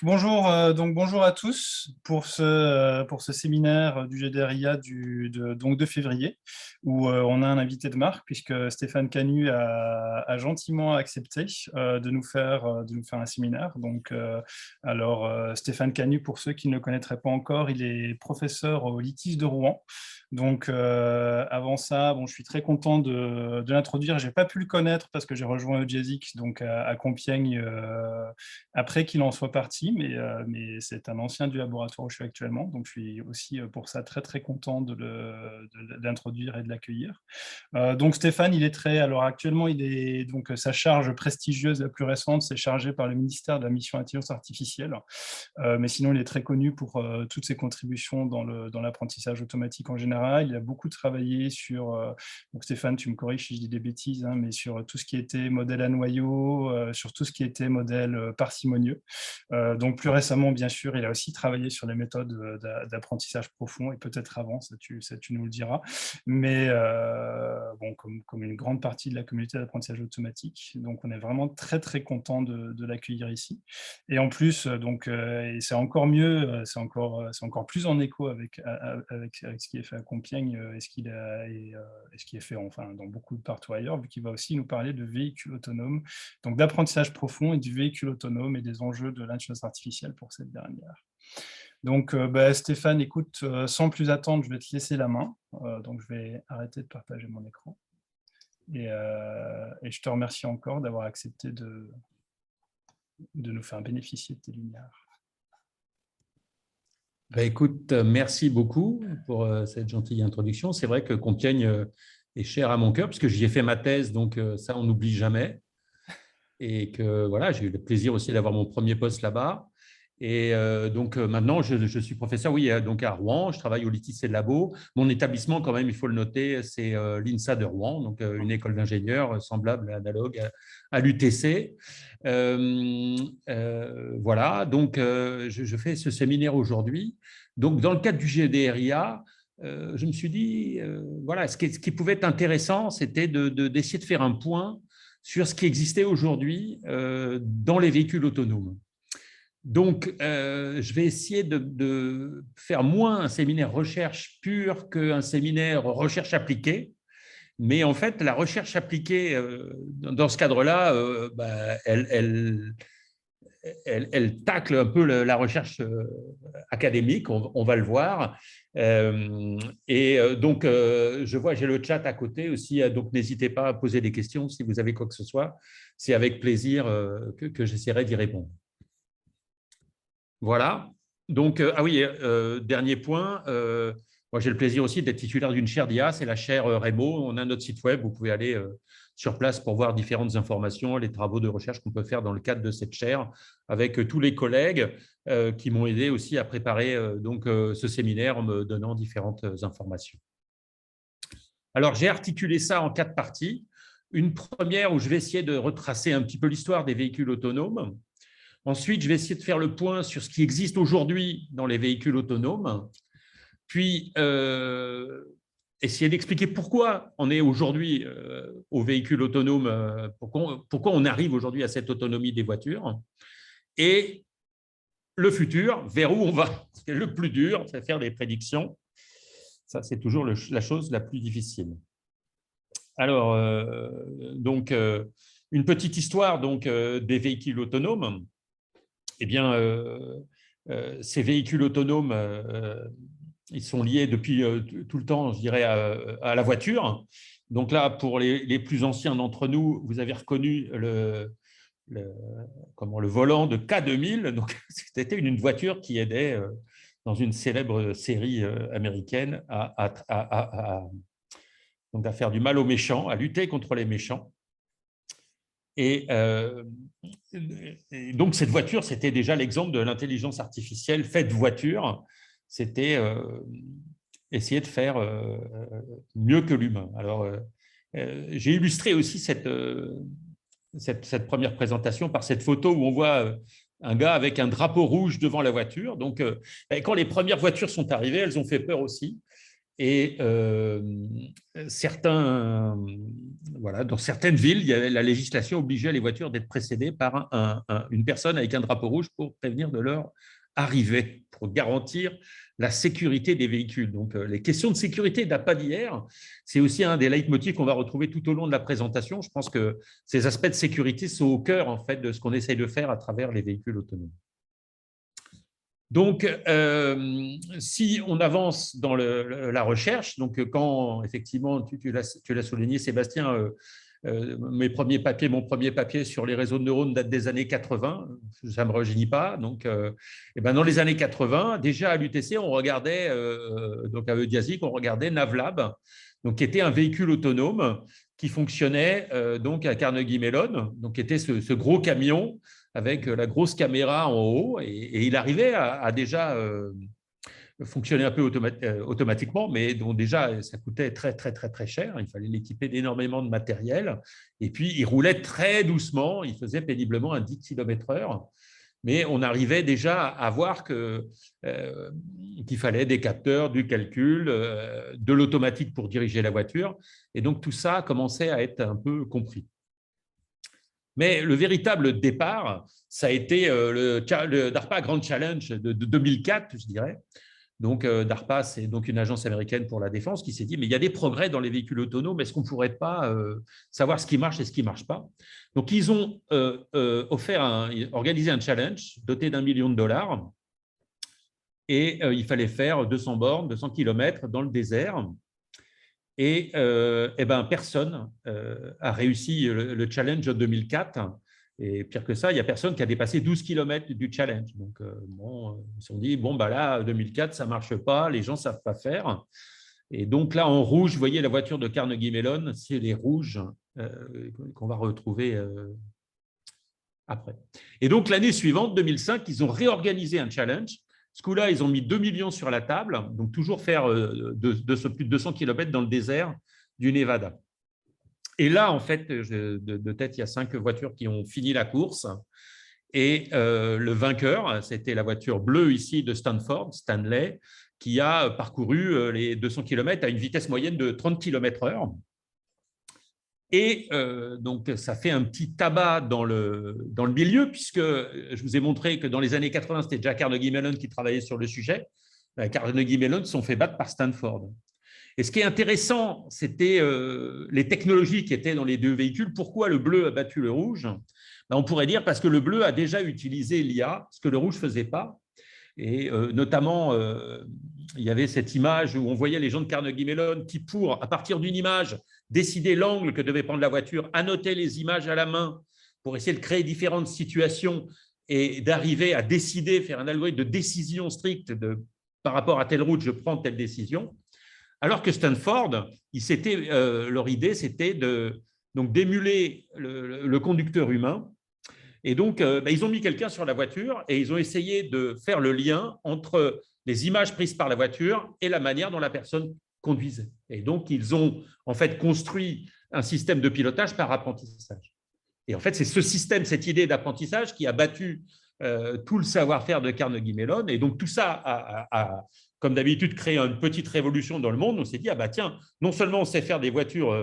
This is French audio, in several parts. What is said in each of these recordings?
Bonjour à tous pour ce séminaire du GDRIA donc de février, où on a un invité de marque, puisque Stéphane Canu a gentiment accepté de nous faire un séminaire. Stéphane Canu, pour ceux qui ne le connaîtraient pas encore, il est professeur au LITIS de Rouen. Donc, avant ça, je suis très content de l'introduire. Je n'ai pas pu le connaître parce que j'ai rejoint EGESIX, donc à Compiègne, après qu'il en soit parti, mais c'est un ancien du laboratoire où je suis actuellement. Donc, je suis aussi pour ça très, très content de l'introduire et de l'accueillir. Donc, Stéphane, alors actuellement, sa charge prestigieuse la plus récente, c'est chargé par le ministère de la Mission Intelligence Artificielle. Mais sinon, il est très connu pour toutes ses contributions dans l'apprentissage automatique en général. Il a beaucoup travaillé sur, donc Stéphane, tu me corriges si je dis des bêtises, mais sur tout ce qui était modèle à noyau, sur tout ce qui était modèle parcimonieux. Donc plus récemment, bien sûr, il a aussi travaillé sur les méthodes d'apprentissage profond, et peut-être avant, ça tu nous le diras. Mais comme une grande partie de la communauté d'apprentissage automatique, donc on est vraiment très très content de l'accueillir ici. Et en plus, et c'est encore mieux, c'est encore plus en écho avec ce qui est fait à Compiègne et ce qui est fait dans beaucoup de partout ailleurs, vu qu'il va aussi nous parler de véhicules autonomes, donc d'apprentissage profond et du véhicule autonome et des enjeux de l'intelligence artificielle pour cette dernière. Donc, Stéphane, écoute, sans plus attendre, je vais te laisser la main. Donc, je vais arrêter de partager mon écran. Et je te remercie encore d'avoir accepté de nous faire bénéficier de tes lumières. Écoute, merci beaucoup pour cette gentille introduction. C'est vrai que Compiègne est cher à mon cœur, parce que j'y ai fait ma thèse, donc ça, on n'oublie jamais. Et que voilà, j'ai eu le plaisir aussi d'avoir mon premier poste là-bas. Et maintenant, je suis professeur, oui, donc à Rouen. Je travaille au LITIS et Labo. Mon établissement, quand même, il faut le noter, c'est l'INSA de Rouen, donc une école d'ingénieurs semblable, analogue à l'UTC. Voilà, donc je fais ce séminaire aujourd'hui. Donc, dans le cadre du GDRIA, je me suis dit, voilà, ce qui pouvait être intéressant, c'était d'essayer de faire un point sur ce qui existait aujourd'hui dans les véhicules autonomes. Donc, je vais essayer de faire moins un séminaire recherche pure qu'un séminaire recherche appliquée. Mais en fait, la recherche appliquée, dans ce cadre-là, elle tacle un peu la recherche académique, on va le voir. Donc, je vois, j'ai le chat à côté aussi, donc n'hésitez pas à poser des questions si vous avez quoi que ce soit. C'est avec plaisir que j'essaierai d'y répondre. Voilà. Donc, dernier point, moi j'ai le plaisir aussi d'être titulaire d'une chaire d'IA, c'est la chaire REMO. On a notre site web, vous pouvez aller sur place pour voir différentes informations, les travaux de recherche qu'on peut faire dans le cadre de cette chaire, avec tous les collègues qui m'ont aidé aussi à préparer ce séminaire en me donnant différentes informations. Alors, j'ai articulé ça en 4 parties. Une première où je vais essayer de retracer un petit peu l'histoire des véhicules autonomes. Ensuite, je vais essayer de faire le point sur ce qui existe aujourd'hui dans les véhicules autonomes, puis essayer d'expliquer pourquoi on est aujourd'hui aux véhicules autonomes, pourquoi on arrive aujourd'hui à cette autonomie des voitures, et le futur, vers où on va. C'est le plus dur, c'est faire des prédictions. Ça, c'est toujours la chose la plus difficile. Alors, une petite histoire des véhicules autonomes. Eh bien, ces véhicules autonomes, ils sont liés depuis tout le temps, je dirais, à la voiture. Donc là, pour les plus anciens d'entre nous, vous avez reconnu le volant de K2000. Donc, c'était une voiture qui aidait dans une célèbre série américaine à faire du mal aux méchants, à lutter contre les méchants. Et donc, cette voiture, c'était déjà l'exemple de l'intelligence artificielle faite voiture. C'était essayer de faire mieux que l'humain. Alors, j'ai illustré aussi cette première présentation par cette photo où on voit un gars avec un drapeau rouge devant la voiture. Donc, quand les premières voitures sont arrivées, elles ont fait peur aussi. Et dans certaines villes, la législation obligeait les voitures d'être précédées par une personne avec un drapeau rouge pour prévenir de leur arrivée, pour garantir la sécurité des véhicules. Donc, les questions de sécurité datent pas d'hier. C'est aussi un des leitmotifs qu'on va retrouver tout au long de la présentation. Je pense que ces aspects de sécurité sont au cœur en fait, de ce qu'on essaye de faire à travers les véhicules autonomes. Donc, si on avance dans la recherche, donc quand effectivement, tu l'as souligné, Sébastien, mon premier papier sur les réseaux de neurones date des années 80, ça ne me rajeunit pas. Donc, dans les années 80, déjà à l'UTC, on regardait, donc à Eudiasic, on regardait Navlab, donc, qui était un véhicule autonome qui fonctionnait donc à Carnegie Mellon, donc qui était ce gros camion avec la grosse caméra en haut, et il arrivait à déjà fonctionner un peu automatiquement, mais dont déjà ça coûtait très, très, très, très cher. Il fallait l'équiper d'énormément de matériel. Et puis, il roulait très doucement, il faisait péniblement un 10 km/h. Mais on arrivait déjà à voir qu'il fallait des capteurs, du calcul, de l'automatique pour diriger la voiture. Et donc, tout ça commençait à être un peu compris. Mais le véritable départ, ça a été le DARPA Grand Challenge de 2004, je dirais. Donc, DARPA, c'est donc une agence américaine pour la défense qui s'est dit, mais il y a des progrès dans les véhicules autonomes, est-ce qu'on ne pourrait pas savoir ce qui marche et ce qui ne marche pas? Donc, ils ont organisé un challenge doté d'1 million de dollars et il fallait faire 200 bornes, 200 km dans le désert. Et, personne a réussi le challenge en 2004. Et pire que ça, il n'y a personne qui a dépassé 12 km du challenge. Donc, ils se sont dit, là, 2004, ça ne marche pas, les gens ne savent pas faire. Et donc là, en rouge, vous voyez la voiture de Carnegie Mellon, c'est les rouges qu'on va retrouver après. Et donc, l'année suivante, 2005, ils ont réorganisé un challenge. Ce coup-là, ils ont mis 2 millions sur la table, donc toujours faire plus de 200 km dans le désert du Nevada. Et là, en fait, de tête, il y a 5 voitures qui ont fini la course. Et le vainqueur, c'était la voiture bleue ici de Stanford, Stanley, qui a parcouru les 200 km à une vitesse moyenne de 30 km/h. Et donc, ça fait un petit tabac dans le milieu, puisque je vous ai montré que dans les années 80, c'était déjà Carnegie Mellon qui travaillait sur le sujet. Carnegie Mellon se sont fait battre par Stanford. Et ce qui est intéressant, c'était les technologies qui étaient dans les deux véhicules. Pourquoi le bleu a battu le rouge? On pourrait dire parce que le bleu a déjà utilisé l'IA, ce que le rouge ne faisait pas. Et notamment, il y avait cette image où on voyait les gens de Carnegie Mellon qui, à partir d'une image, décider l'angle que devait prendre la voiture, annoter les images à la main pour essayer de créer différentes situations et d'arriver à décider, faire un algorithme de décision stricte par rapport à telle route, je prends telle décision. Alors que Stanford, leur idée, c'était d'émuler le conducteur humain. Et donc, ils ont mis quelqu'un sur la voiture et ils ont essayé de faire le lien entre les images prises par la voiture et la manière dont la personne conduisait. Et donc, ils ont en fait construit un système de pilotage par apprentissage. Et en fait, c'est ce système, cette idée d'apprentissage qui a battu tout le savoir-faire de Carnegie Mellon. Et donc, tout ça a comme d'habitude, créé une petite révolution dans le monde. On s'est dit, tiens, non seulement on sait faire des voitures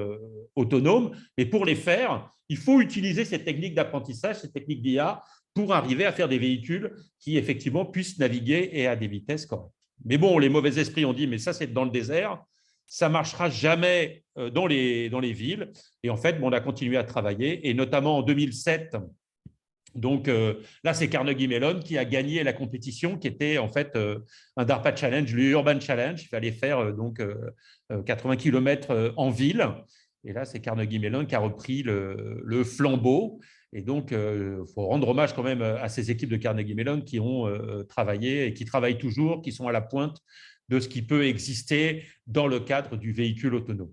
autonomes, mais pour les faire, il faut utiliser cette technique d'apprentissage, cette technique d'IA, pour arriver à faire des véhicules qui, effectivement, puissent naviguer et à des vitesses correctes. Mais bon, les mauvais esprits ont dit, mais ça, c'est dans le désert, ça ne marchera jamais dans les villes. Et en fait, on a continué à travailler, et notamment en 2007, donc là, c'est Carnegie Mellon qui a gagné la compétition, qui était en fait un DARPA Challenge, l'Urban Challenge. Il fallait faire 80 km en ville. Et là, c'est Carnegie Mellon qui a repris le flambeau. Et donc, il faut rendre hommage quand même à ces équipes de Carnegie Mellon qui ont travaillé et qui travaillent toujours, qui sont à la pointe de ce qui peut exister dans le cadre du véhicule autonome.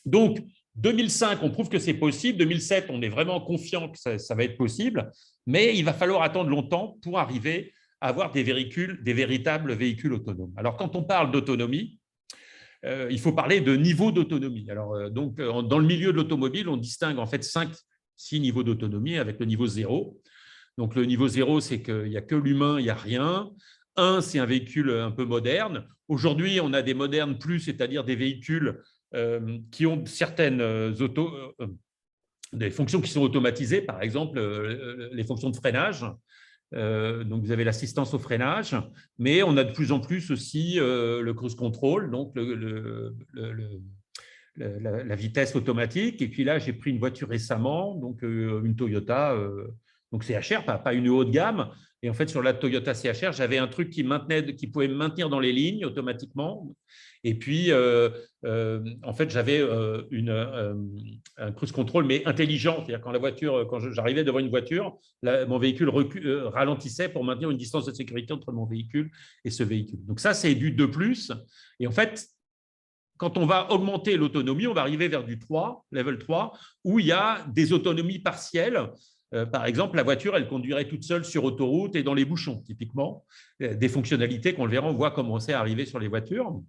Donc, 2005, on prouve que c'est possible. 2007, on est vraiment confiant que ça va être possible, mais il va falloir attendre longtemps pour arriver à avoir des véritables véhicules autonomes. Alors, quand on parle d'autonomie, il faut parler de niveau d'autonomie. Alors, dans le milieu de l'automobile, on distingue en fait 6 niveaux d'autonomie avec le niveau 0. Donc, le niveau 0, c'est qu'il n'y a que l'humain, il n'y a rien. c'est un véhicule un peu moderne. Aujourd'hui, on a des modernes plus, c'est-à-dire des véhicules qui ont certaines des fonctions qui sont automatisées, par exemple les fonctions de freinage. Donc, vous avez l'assistance au freinage, mais on a de plus en plus aussi le cruise control, donc la vitesse automatique. Et puis là, j'ai pris une voiture récemment, donc une Toyota, donc CHR, pas une haut de gamme. Et en fait, sur la Toyota CHR, j'avais un truc qui pouvait me maintenir dans les lignes automatiquement. Et puis, en fait, j'avais un cruise control, mais intelligent. C'est-à-dire quand j'arrivais devant une voiture, mon véhicule ralentissait pour maintenir une distance de sécurité entre mon véhicule et ce véhicule. Donc ça, c'est du 2+. Et en fait, quand on va augmenter l'autonomie, on va arriver vers du 3, level 3, où il y a des autonomies partielles. Par exemple, la voiture, elle conduirait toute seule sur autoroute et dans les bouchons, typiquement. Des fonctionnalités qu'on le verra, on voit commencer à arriver sur les voitures.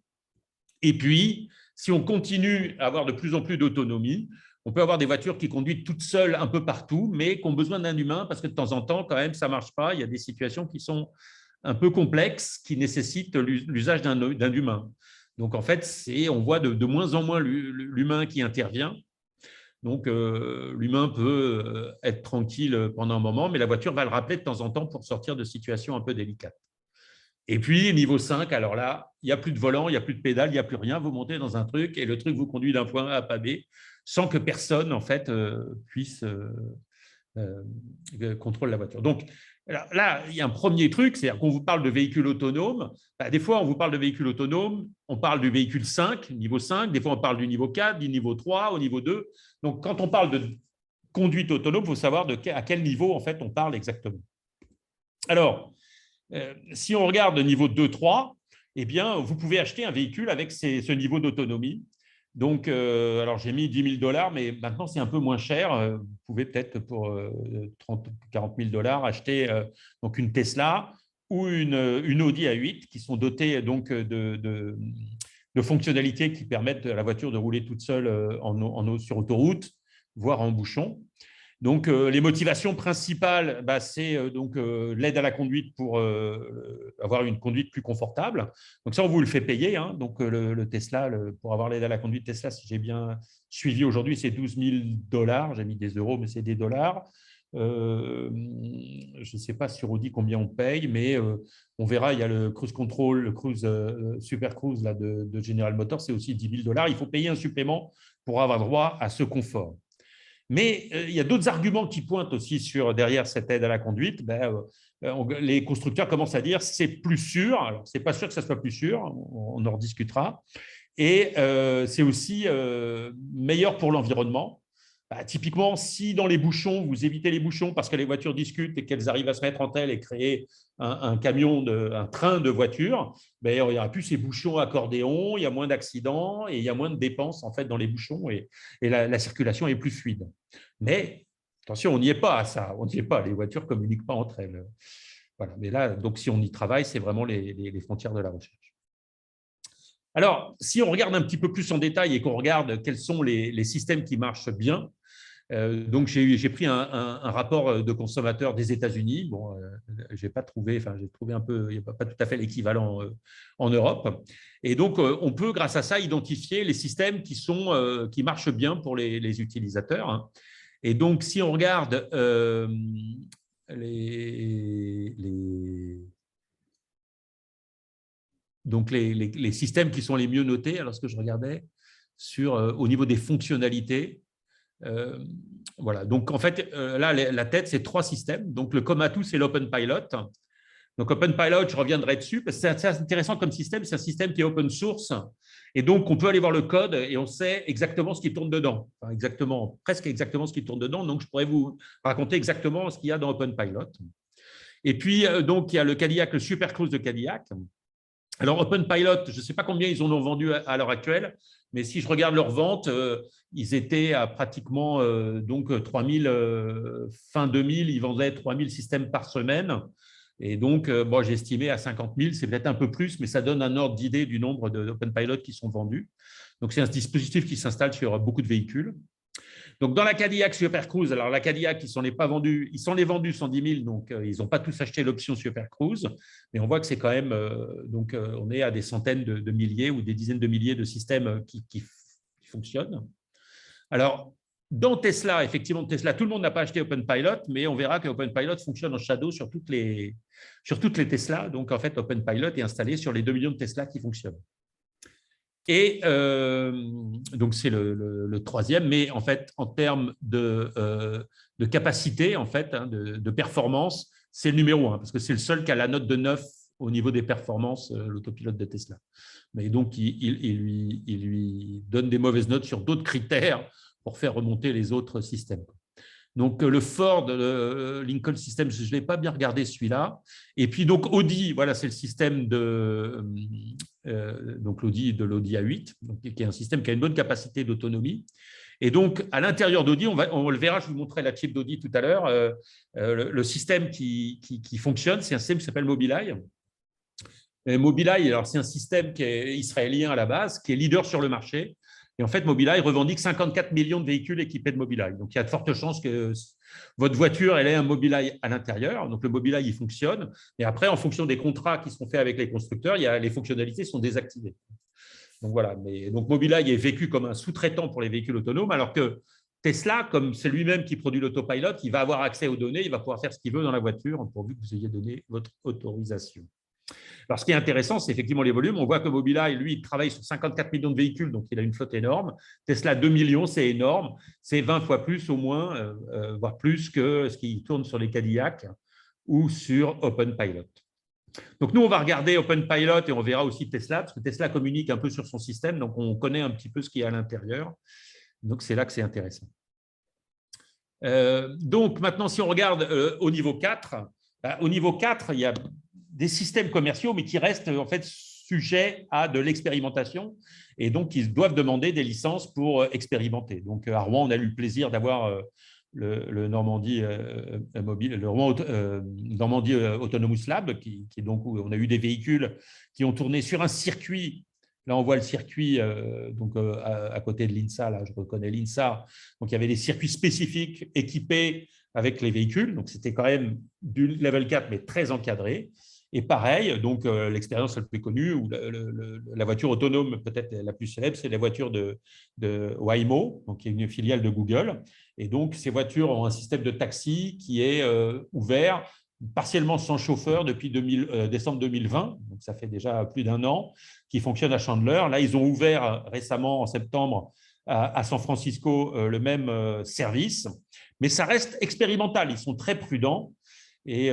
Et puis, si on continue à avoir de plus en plus d'autonomie, on peut avoir des voitures qui conduisent toutes seules un peu partout, mais qui ont besoin d'un humain parce que de temps en temps, quand même, ça ne marche pas. Il y a des situations qui sont un peu complexes, qui nécessitent l'usage d'un humain. Donc, en fait, on voit de moins en moins l'humain qui intervient. Donc, l'humain peut être tranquille pendant un moment, mais la voiture va le rappeler de temps en temps pour sortir de situations un peu délicates. Et puis, niveau 5, alors là, il n'y a plus de volant, il n'y a plus de pédale, il n'y a plus rien. Vous montez dans un truc et le truc vous conduit d'un point A à point B sans que personne, en fait, puisse contrôler la voiture. Donc, là, il y a un premier truc, c'est-à-dire qu'on vous parle de véhicules autonomes. Des fois, on vous parle de véhicules autonomes, on parle du véhicule 5, niveau 5, des fois, on parle du niveau 4, du niveau 3, au niveau 2. Donc, quand on parle de conduite autonome, il faut savoir à quel niveau, en fait, on parle exactement. Alors, si on regarde le niveau 2-3, eh bien, vous pouvez acheter un véhicule avec ce niveau d'autonomie. Donc, alors j'ai mis 10 000 $, mais maintenant c'est un peu moins cher. Vous pouvez peut-être pour 30 000 40 000 $ acheter donc une Tesla ou une Audi A8 qui sont dotées donc de fonctionnalités qui permettent à la voiture de rouler toute seule sur autoroute, voire en bouchon. Donc, les motivations principales, c'est l'aide à la conduite pour avoir une conduite plus confortable. Donc, ça, on vous le fait payer. Hein. Donc, le Tesla, pour avoir l'aide à la conduite Tesla, si j'ai bien suivi aujourd'hui, c'est 12 000 $. J'ai mis des euros, mais c'est des dollars. Je ne sais pas sur Audi combien on paye, mais on verra, il y a le Cruise Control, le Cruise, Super Cruise là, de General Motors, c'est aussi 10 000 $. Il faut payer un supplément pour avoir droit à ce confort. Mais il y a d'autres arguments qui pointent aussi derrière cette aide à la conduite. Les constructeurs commencent à dire que c'est plus sûr. Alors, ce n'est pas sûr que ça soit plus sûr, on en rediscutera. Et c'est aussi meilleur pour l'environnement. Typiquement, si dans les bouchons, vous évitez les bouchons parce que les voitures discutent et qu'elles arrivent à se mettre entre elles et créer un train de voitures, il n'y aura plus ces bouchons accordéons, il y a moins d'accidents et il y a moins de dépenses en fait, dans les bouchons et la circulation est plus fluide. Mais attention, on n'y est pas à ça, on n'y est pas, les voitures ne communiquent pas entre elles. Voilà. Mais là, donc, si on y travaille, c'est vraiment les frontières de la recherche. Alors, si on regarde un petit peu plus en détail et qu'on regarde quels sont les systèmes qui marchent bien, donc j'ai pris un rapport de consommateurs des États-Unis. Bon, j'ai trouvé un peu, il n'y a pas tout à fait l'équivalent en Europe. Et donc, on peut, grâce à ça, identifier les systèmes qui marchent bien pour les utilisateurs. Hein. Et donc, si on regarde les systèmes qui sont les mieux notés, alors ce que je regardais au niveau des fonctionnalités, voilà. Donc, en fait, là, la tête, c'est 3 systèmes. Donc, le Komatsu, c'est l'OpenPilot. Donc, OpenPilot, je reviendrai dessus, parce que c'est assez intéressant comme système. C'est un système qui est open source. Et donc, on peut aller voir le code et on sait exactement ce qui tourne dedans. Enfin, presque exactement ce qui tourne dedans. Donc, je pourrais vous raconter exactement ce qu'il y a dans OpenPilot. Et puis, donc, il y a le Cadillac, le Super Cruise de Cadillac. Alors, OpenPilot, je ne sais pas combien ils en ont vendu à l'heure actuelle, mais si je regarde leurs ventes, ils étaient à pratiquement 3000, fin 2000, ils vendaient 3000 systèmes par semaine. Et donc, j'ai estimé à 50 000, c'est peut-être un peu plus, mais ça donne un ordre d'idée du nombre d'OpenPilot qui sont vendus. Donc, c'est un dispositif qui s'installe sur beaucoup de véhicules. Donc, dans la Cadillac Super Cruise, alors la Cadillac, ils sont les vendus 110 000, donc ils n'ont pas tous acheté l'option Super Cruise, mais on voit que c'est quand même, on est à des centaines de milliers ou des dizaines de milliers de systèmes qui fonctionnent. Alors, dans Tesla, effectivement, Tesla, tout le monde n'a pas acheté OpenPilot, mais on verra que OpenPilot fonctionne en shadow sur toutes les Tesla. Donc, en fait, OpenPilot est installé sur les 2 millions de Tesla qui fonctionnent. Et donc, c'est le troisième, mais en fait, en termes de capacité, en fait, de performance, c'est le numéro 1, parce que c'est le seul qui a la note de 9 au niveau des performances, l'autopilote de Tesla. Mais donc, il lui donne des mauvaises notes sur d'autres critères pour faire remonter les autres systèmes. Donc, le Ford le Lincoln System, je ne l'ai pas bien regardé celui-là. Et puis, donc, Audi, voilà, c'est le système donc l'Audi A8, donc, qui est un système qui a une bonne capacité d'autonomie. Et donc, à l'intérieur d'Audi, on le verra, je vous montrerai la chip d'Audi tout à l'heure, le système qui fonctionne, c'est un système qui s'appelle Mobileye. Et Mobileye, alors c'est un système qui est israélien à la base, qui est leader sur le marché. Et en fait, Mobileye revendique 54 millions de véhicules équipés de Mobileye. Donc, il y a de fortes chances que votre voiture, elle ait un Mobileye à l'intérieur. Donc, le Mobileye, il fonctionne. Et après, en fonction des contrats qui sont faits avec les constructeurs, les fonctionnalités sont désactivées. Donc, voilà. Donc, Mobileye est vécu comme un sous-traitant pour les véhicules autonomes, alors que Tesla, comme c'est lui-même qui produit l'autopilot, il va avoir accès aux données, il va pouvoir faire ce qu'il veut dans la voiture, pourvu que vous ayez donné votre autorisation. Alors, ce qui est intéressant, c'est effectivement les volumes. On voit que Mobileye, lui, il travaille sur 54 millions de véhicules, donc il a une flotte énorme. Tesla, 2 millions, c'est énorme. C'est 20 fois plus au moins, voire plus que ce qui tourne sur les Cadillac ou sur OpenPilot. Donc, nous, on va regarder OpenPilot et on verra aussi Tesla, parce que Tesla communique un peu sur son système, donc on connaît un petit peu ce qu'il y a à l'intérieur. Donc, c'est là que c'est intéressant. Donc, maintenant, si on regarde au niveau 4, au niveau 4, il y a des systèmes commerciaux, mais qui restent en fait sujets à de l'expérimentation et donc ils doivent demander des licences pour expérimenter. Donc, à Rouen, on a eu le plaisir d'avoir le Normandie Normandie Autonomous Lab, donc, où on a eu des véhicules qui ont tourné sur un circuit. Là, on voit le circuit à côté de l'INSA. Là, je reconnais l'INSA. Donc, il y avait des circuits spécifiques équipés avec les véhicules. Donc, c'était quand même du level 4, mais très encadré. Et pareil, donc l'expérience la plus connue, ou la voiture autonome peut-être la plus célèbre, c'est la voiture de Waymo, donc qui est une filiale de Google. Et donc, ces voitures ont un système de taxi qui est ouvert, partiellement sans chauffeur depuis décembre 2020, donc ça fait déjà plus d'1 an, qui fonctionne à Chandler. Là, ils ont ouvert récemment, en septembre, à San Francisco, le même service, mais ça reste expérimental. Ils sont très prudents. Et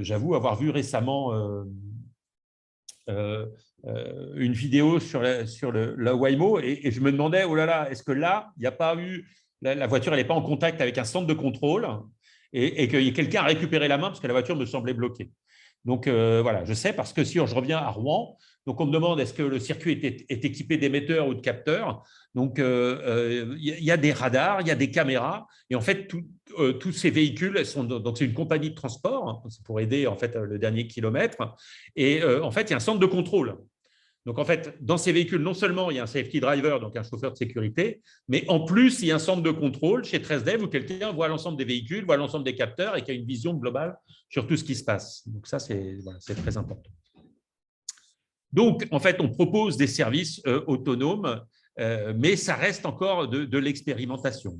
j'avoue avoir vu récemment une vidéo sur la Waymo et je me demandais, oh là là, est-ce que là, il n'y a pas eu, la voiture elle n'est pas en contact avec un centre de contrôle et que quelqu'un a récupéré la main parce que la voiture me semblait bloquée. Donc, voilà, je sais parce que si je reviens à Rouen, donc on me demande est-ce que le circuit est équipé d'émetteurs ou de capteurs. Donc, il y a des radars, il y a des caméras. Et en fait, tous ces véhicules sont… Donc, c'est une compagnie de transport pour aider en fait, le dernier kilomètre. Et en fait, il y a un centre de contrôle. Donc, en fait, dans ces véhicules, non seulement il y a un safety driver, donc un chauffeur de sécurité, mais en plus, il y a un centre de contrôle chez 13Dev où quelqu'un voit l'ensemble des véhicules, voit l'ensemble des capteurs et qui a une vision globale sur tout ce qui se passe. Donc, ça, c'est très important. Donc, en fait, on propose des services autonomes, mais ça reste encore de l'expérimentation.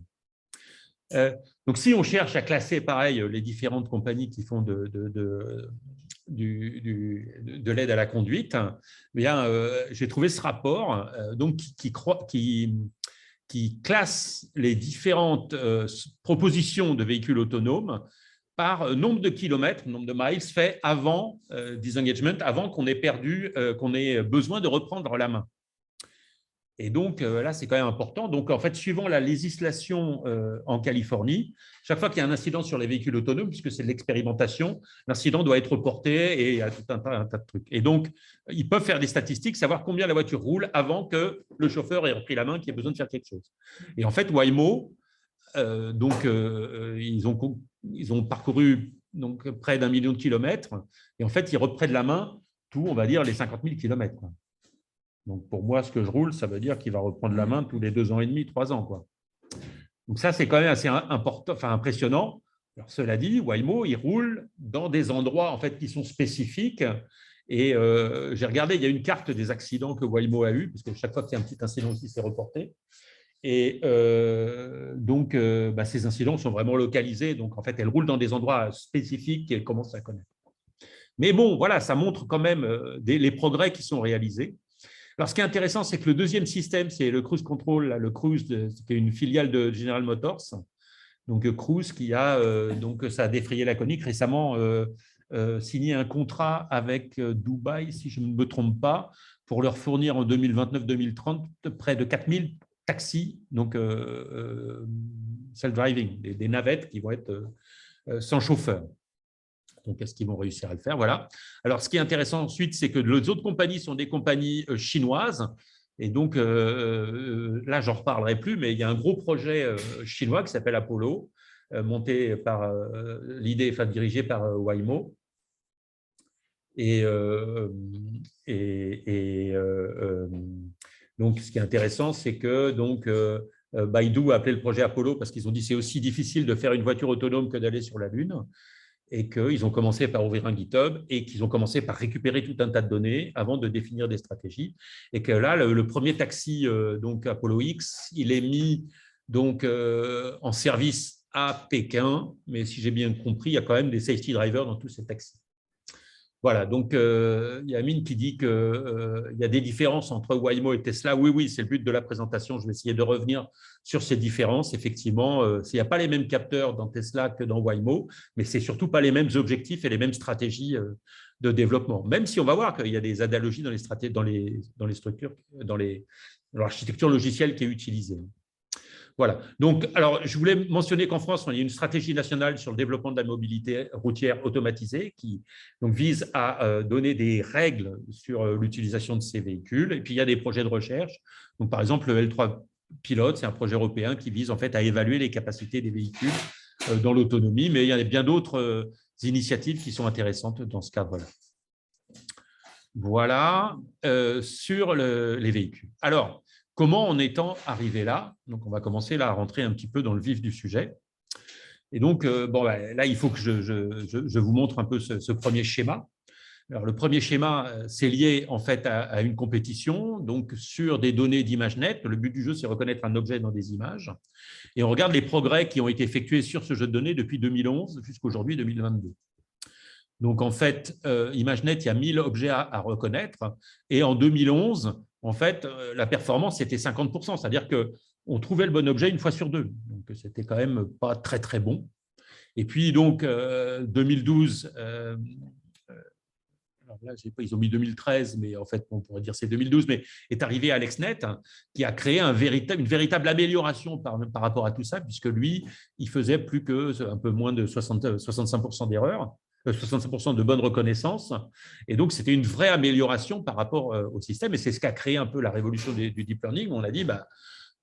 Donc, si on cherche à classer, pareil, les différentes compagnies qui font de l'aide à la conduite, eh bien, j'ai trouvé ce rapport donc, qui classe les différentes propositions de véhicules autonomes par nombre de kilomètres, nombre de miles faits avant disengagement, avant qu'on ait qu'on ait besoin de reprendre la main. Et donc, là, c'est quand même important. Donc, en fait, suivant la législation en Californie, chaque fois qu'il y a un incident sur les véhicules autonomes, puisque c'est de l'expérimentation, l'incident doit être reporté et il y a tout un tas de trucs. Et donc, ils peuvent faire des statistiques, savoir combien la voiture roule avant que le chauffeur ait repris la main, qu'il ait besoin de faire quelque chose. Et en fait, Waymo, ils ont parcouru donc, près d'1 million de kilomètres. Et en fait, ils reprennent la main tout, on va dire, les 50 000 kilomètres. Donc, pour moi, ce que je roule, ça veut dire qu'il va reprendre la main tous les 2 ans et demi, 3 ans, quoi. Donc ça, c'est quand même assez important, enfin impressionnant. Alors, cela dit, Waymo, il roule dans des endroits en fait qui sont spécifiques. Et j'ai regardé, il y a une carte des accidents que Waymo a eu, parce que chaque fois qu'il y a un petit incident aussi, c'est reporté. Et donc, ces incidents sont vraiment localisés. Donc, en fait, elle roule dans des endroits spécifiques qu'elle commence à connaître. Mais bon, voilà, ça montre quand même les progrès qui sont réalisés. Alors, ce qui est intéressant, c'est que le deuxième système, c'est le Cruise Control, là, le Cruise, qui est une filiale de General Motors. Donc, Cruise, qui a, donc, ça a défrayé la chronique récemment, signé un contrat avec Dubaï, si je ne me trompe pas, pour leur fournir en 2029-2030 près de 4000 taxis, donc self-driving, des navettes qui vont être sans chauffeur. Donc, est-ce qu'ils vont réussir à le faire? Voilà. Alors, ce qui est intéressant ensuite, c'est que les autres compagnies sont des compagnies chinoises. Et donc, là, j'en reparlerai plus, mais il y a un gros projet chinois qui s'appelle Apollo, monté par l'idée, enfin dirigé par Waymo. Et, donc, ce qui est intéressant, c'est que donc, Baidu a appelé le projet Apollo parce qu'ils ont dit que c'est aussi difficile de faire une voiture autonome que d'aller sur la Lune, et qu'ils ont commencé par ouvrir un GitHub et qu'ils ont commencé par récupérer tout un tas de données avant de définir des stratégies. Et que là, le premier taxi, donc Apollo X, il est mis donc, en service à Pékin, mais si j'ai bien compris, il y a quand même des safety drivers dans tous ces taxis. Voilà, donc il y a Amine qui dit qu'il y a des différences entre Waymo et Tesla. Oui, oui, c'est le but de la présentation. Je vais essayer de revenir sur ces différences. Effectivement, il n'y a pas les mêmes capteurs dans Tesla que dans Waymo, mais ce n'est surtout pas les mêmes objectifs et les mêmes stratégies de développement. Même si on va voir qu'il y a des analogies dans les structures, dans l'architecture logicielle qui est utilisée. Voilà. Donc, alors, je voulais mentionner qu'en France, il y a une stratégie nationale sur le développement de la mobilité routière automatisée qui donc, vise à donner des règles sur l'utilisation de ces véhicules. Et puis, il y a des projets de recherche. Donc, par exemple, le L3 Pilote, c'est un projet européen qui vise en fait à évaluer les capacités des véhicules dans l'autonomie. Mais il y a bien d'autres initiatives qui sont intéressantes dans ce cadre-là. Voilà, sur les véhicules. Alors, comment en étant arrivé là? Donc, on va commencer là à rentrer un petit peu dans le vif du sujet. Et donc, là, il faut que je vous montre un peu ce premier schéma. Alors, le premier schéma, c'est lié en fait à une compétition, donc sur des données d'ImageNet. Le but du jeu, c'est reconnaître un objet dans des images. Et on regarde les progrès qui ont été effectués sur ce jeu de données depuis 2011 jusqu'à aujourd'hui 2022. Donc, en fait, ImageNet, il y a 1000 objets à reconnaître. Et en 2011, en fait, la performance, c'était 50%. C'est-à-dire qu'on trouvait le bon objet une fois sur deux. Donc, c'était quand même pas très, très bon. Et puis, donc, 2012, alors là, ils ont mis 2013, mais en fait, on pourrait dire c'est 2012, mais est arrivé AlexNet, qui a créé une véritable amélioration par rapport à tout ça, puisque lui, il faisait plus que un peu moins de 65% d'erreurs. 65% de bonne reconnaissance. Et donc, c'était une vraie amélioration par rapport au système. Et c'est ce qui a créé un peu la révolution du deep learning. On a dit,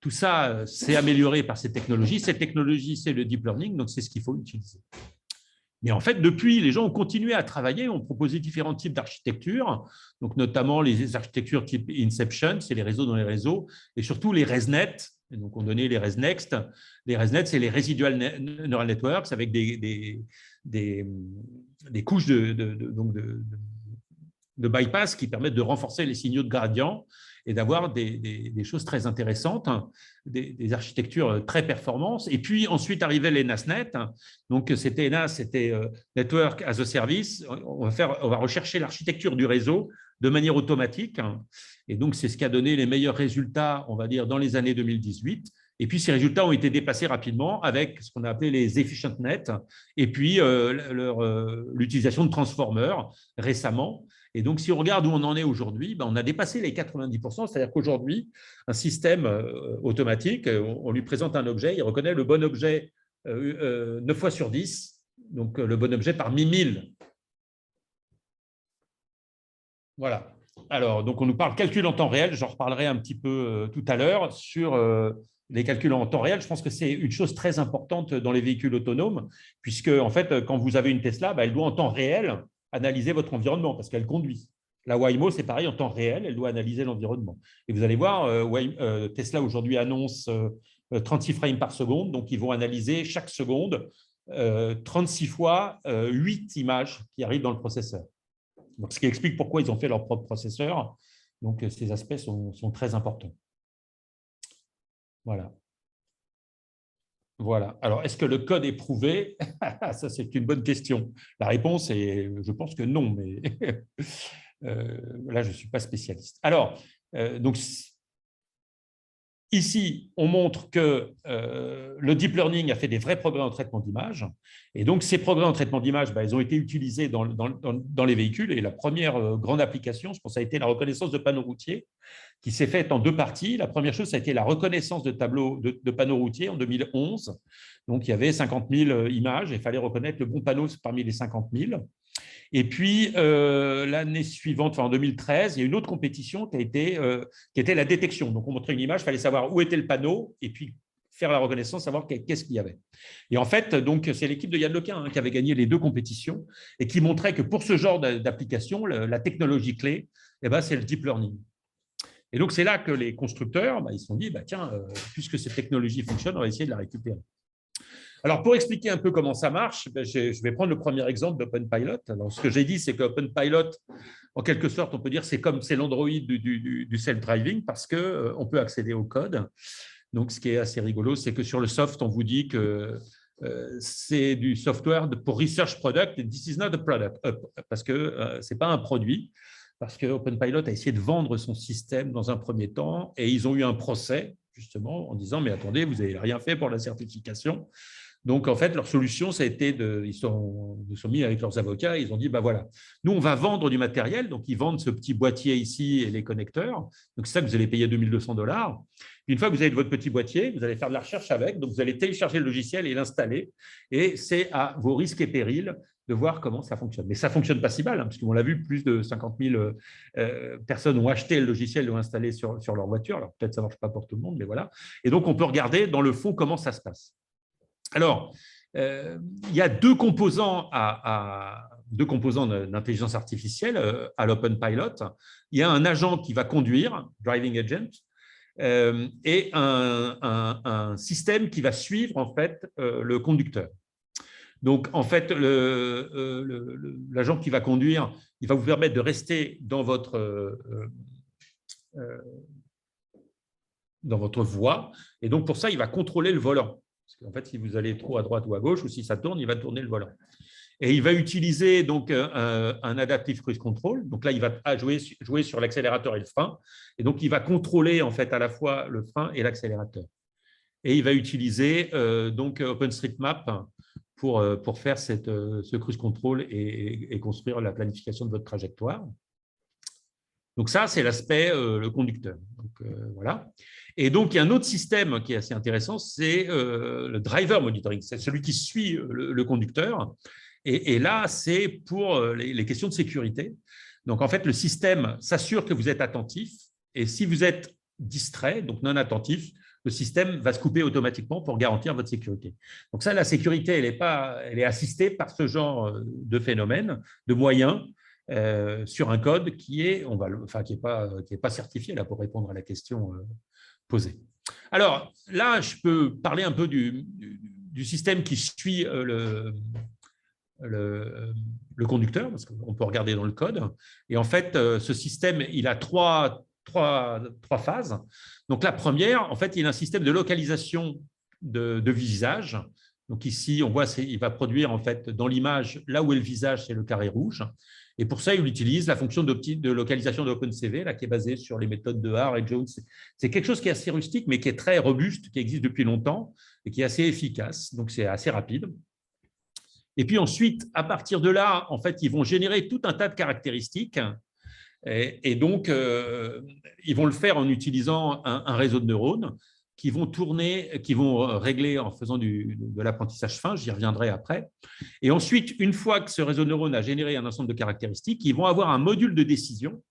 tout ça, c'est amélioré par ces technologies. Cette technologie, c'est le deep learning, donc c'est ce qu'il faut utiliser. Mais en fait, depuis, les gens ont continué à travailler, ont proposé différents types d'architectures, donc notamment les architectures type Inception, c'est les réseaux dans les réseaux, et surtout les ResNet. Et donc, on donnait les ResNext. Les ResNet, c'est les Residual Neural Networks avec des couches de bypass qui permettent de renforcer les signaux de gradient et d'avoir des choses très intéressantes, des architectures très performantes. Et puis ensuite arrivaient les NASNet. Donc c'était NAS, c'était Network as a Service. On va rechercher l'architecture du réseau de manière automatique. Et donc c'est ce qui a donné les meilleurs résultats, on va dire, dans les années 2018. Et puis, ces résultats ont été dépassés rapidement avec ce qu'on a appelé les efficient net et puis l'utilisation de transformers récemment. Et donc, si on regarde où on en est aujourd'hui, on a dépassé les 90%. C'est-à-dire qu'aujourd'hui, un système automatique, on lui présente un objet, il reconnaît le bon objet 9 fois sur 10, donc le bon objet parmi 1000. Voilà. Alors, donc on nous parle calcul en temps réel. J'en reparlerai un petit peu tout à l'heure sur les calculs en temps réel. Je pense que c'est une chose très importante dans les véhicules autonomes, puisque en fait, quand vous avez une Tesla, elle doit en temps réel analyser votre environnement parce qu'elle conduit. La Waymo, c'est pareil, en temps réel, elle doit analyser l'environnement. Et vous allez voir, Tesla aujourd'hui annonce 36 frames par seconde. Donc, ils vont analyser chaque seconde 36 fois 8 images qui arrivent dans le processeur. Donc, ce qui explique pourquoi ils ont fait leur propre processeur. Donc, ces aspects sont très importants. Voilà. Voilà. Alors, est-ce que le code est prouvé? Ça, c'est une bonne question. La réponse est, je pense que non, mais là, je ne suis pas spécialiste. Alors, donc, ici, on montre que le deep learning a fait des vrais progrès en traitement d'image. Et donc, ces progrès en traitement d'image, ils ont été utilisés dans les véhicules. Et la première grande application, je pense, ça a été la reconnaissance de panneaux routiers, qui s'est faite en 2 parties. La première chose, ça a été la reconnaissance de tableaux de panneaux routiers en 2011. Donc, il y avait 50 000 images et il fallait reconnaître le bon panneau parmi les 50 000. Et puis, l'année suivante, enfin en 2013, il y a une autre compétition qui était la détection. Donc, on montrait une image, il fallait savoir où était le panneau et puis faire la reconnaissance, savoir qu'est-ce qu'il y avait. Et en fait, c'est l'équipe de Yann Lequin qui avait gagné les 2 compétitions et qui montrait que pour ce genre d'application, la technologie clé, c'est le deep learning. Et donc, c'est là que les constructeurs ils se sont dit, tiens, puisque cette technologie fonctionne, on va essayer de la récupérer. Alors, pour expliquer un peu comment ça marche, je vais prendre le premier exemple d'OpenPilot. Alors, ce que j'ai dit, c'est qu'OpenPilot, en quelque sorte, on peut dire c'est l'Android du self-driving parce qu'on peut accéder au code. Donc, ce qui est assez rigolo, c'est que sur le soft, on vous dit que c'est du software pour research product, et this is not a product, parce que ce n'est pas un produit, parce que OpenPilot a essayé de vendre son système dans un premier temps, et ils ont eu un procès, justement, en disant « mais attendez, vous n'avez rien fait pour la certification ». Donc, en fait, leur solution, ça a été ils se sont mis avec leurs avocats, ils ont dit, voilà, nous, on va vendre du matériel. Donc, ils vendent ce petit boîtier ici et les connecteurs. Donc, c'est ça que vous allez payer 2 200 $. Une fois que vous avez votre petit boîtier, vous allez faire de la recherche avec. Donc, vous allez télécharger le logiciel et l'installer. Et c'est à vos risques et périls de voir comment ça fonctionne. Mais ça ne fonctionne pas si mal, parce qu'on l'a vu, plus de 50 000 personnes ont acheté le logiciel et l'ont installé sur leur voiture. Alors, peut-être que ça ne marche pas pour tout le monde, mais voilà. Et donc, on peut regarder dans le fond comment ça se passe. Alors, il y a 2 composants d'intelligence artificielle à l'OpenPilot. Il y a un agent qui va conduire, driving agent, et un système qui va suivre en fait le conducteur. Donc, en fait, l'agent qui va conduire, il va vous permettre de rester dans votre voie. Et donc, pour ça, il va contrôler le volant. Parce qu'en fait, si vous allez trop à droite ou à gauche, ou si ça tourne, il va tourner le volant. Et il va utiliser donc un adaptive cruise control. Donc là, il va jouer sur l'accélérateur et le frein. Et donc, il va contrôler en fait à la fois le frein et l'accélérateur. Et il va utiliser donc OpenStreetMap pour faire ce cruise control et construire la planification de votre trajectoire. Donc ça, c'est l'aspect le conducteur. Donc, voilà. Et donc, il y a un autre système qui est assez intéressant, c'est le driver monitoring. C'est celui qui suit le conducteur. Et là, c'est pour les questions de sécurité. Donc, en fait, le système s'assure que vous êtes attentif. Et si vous êtes distrait, donc non attentif, le système va se couper automatiquement pour garantir votre sécurité. Donc ça, la sécurité, elle est assistée par ce genre de phénomène, de moyens, sur un code qui est pas certifié là, pour répondre à la question posée. Alors là, je peux parler un peu du système qui suit le conducteur, parce qu'on peut regarder dans le code. Et en fait, ce système, il a trois phases. Donc la première, en fait, il a un système de localisation de visage. Donc ici, on voit, il va produire en fait dans l'image, là où est le visage, c'est le carré rouge. Et pour ça, il utilise la fonction de localisation de OpenCV, là, qui est basée sur les méthodes de Haar et Jones. C'est quelque chose qui est assez rustique, mais qui est très robuste, qui existe depuis longtemps et qui est assez efficace. Donc, c'est assez rapide. Et puis ensuite, à partir de là, en fait, ils vont générer tout un tas de caractéristiques. Et donc, ils vont le faire en utilisant un réseau de neurones qui vont régler en faisant de l'apprentissage fin, j'y reviendrai après. Et ensuite, une fois que ce réseau de neurones a généré un ensemble de caractéristiques, ils vont avoir un module de décision.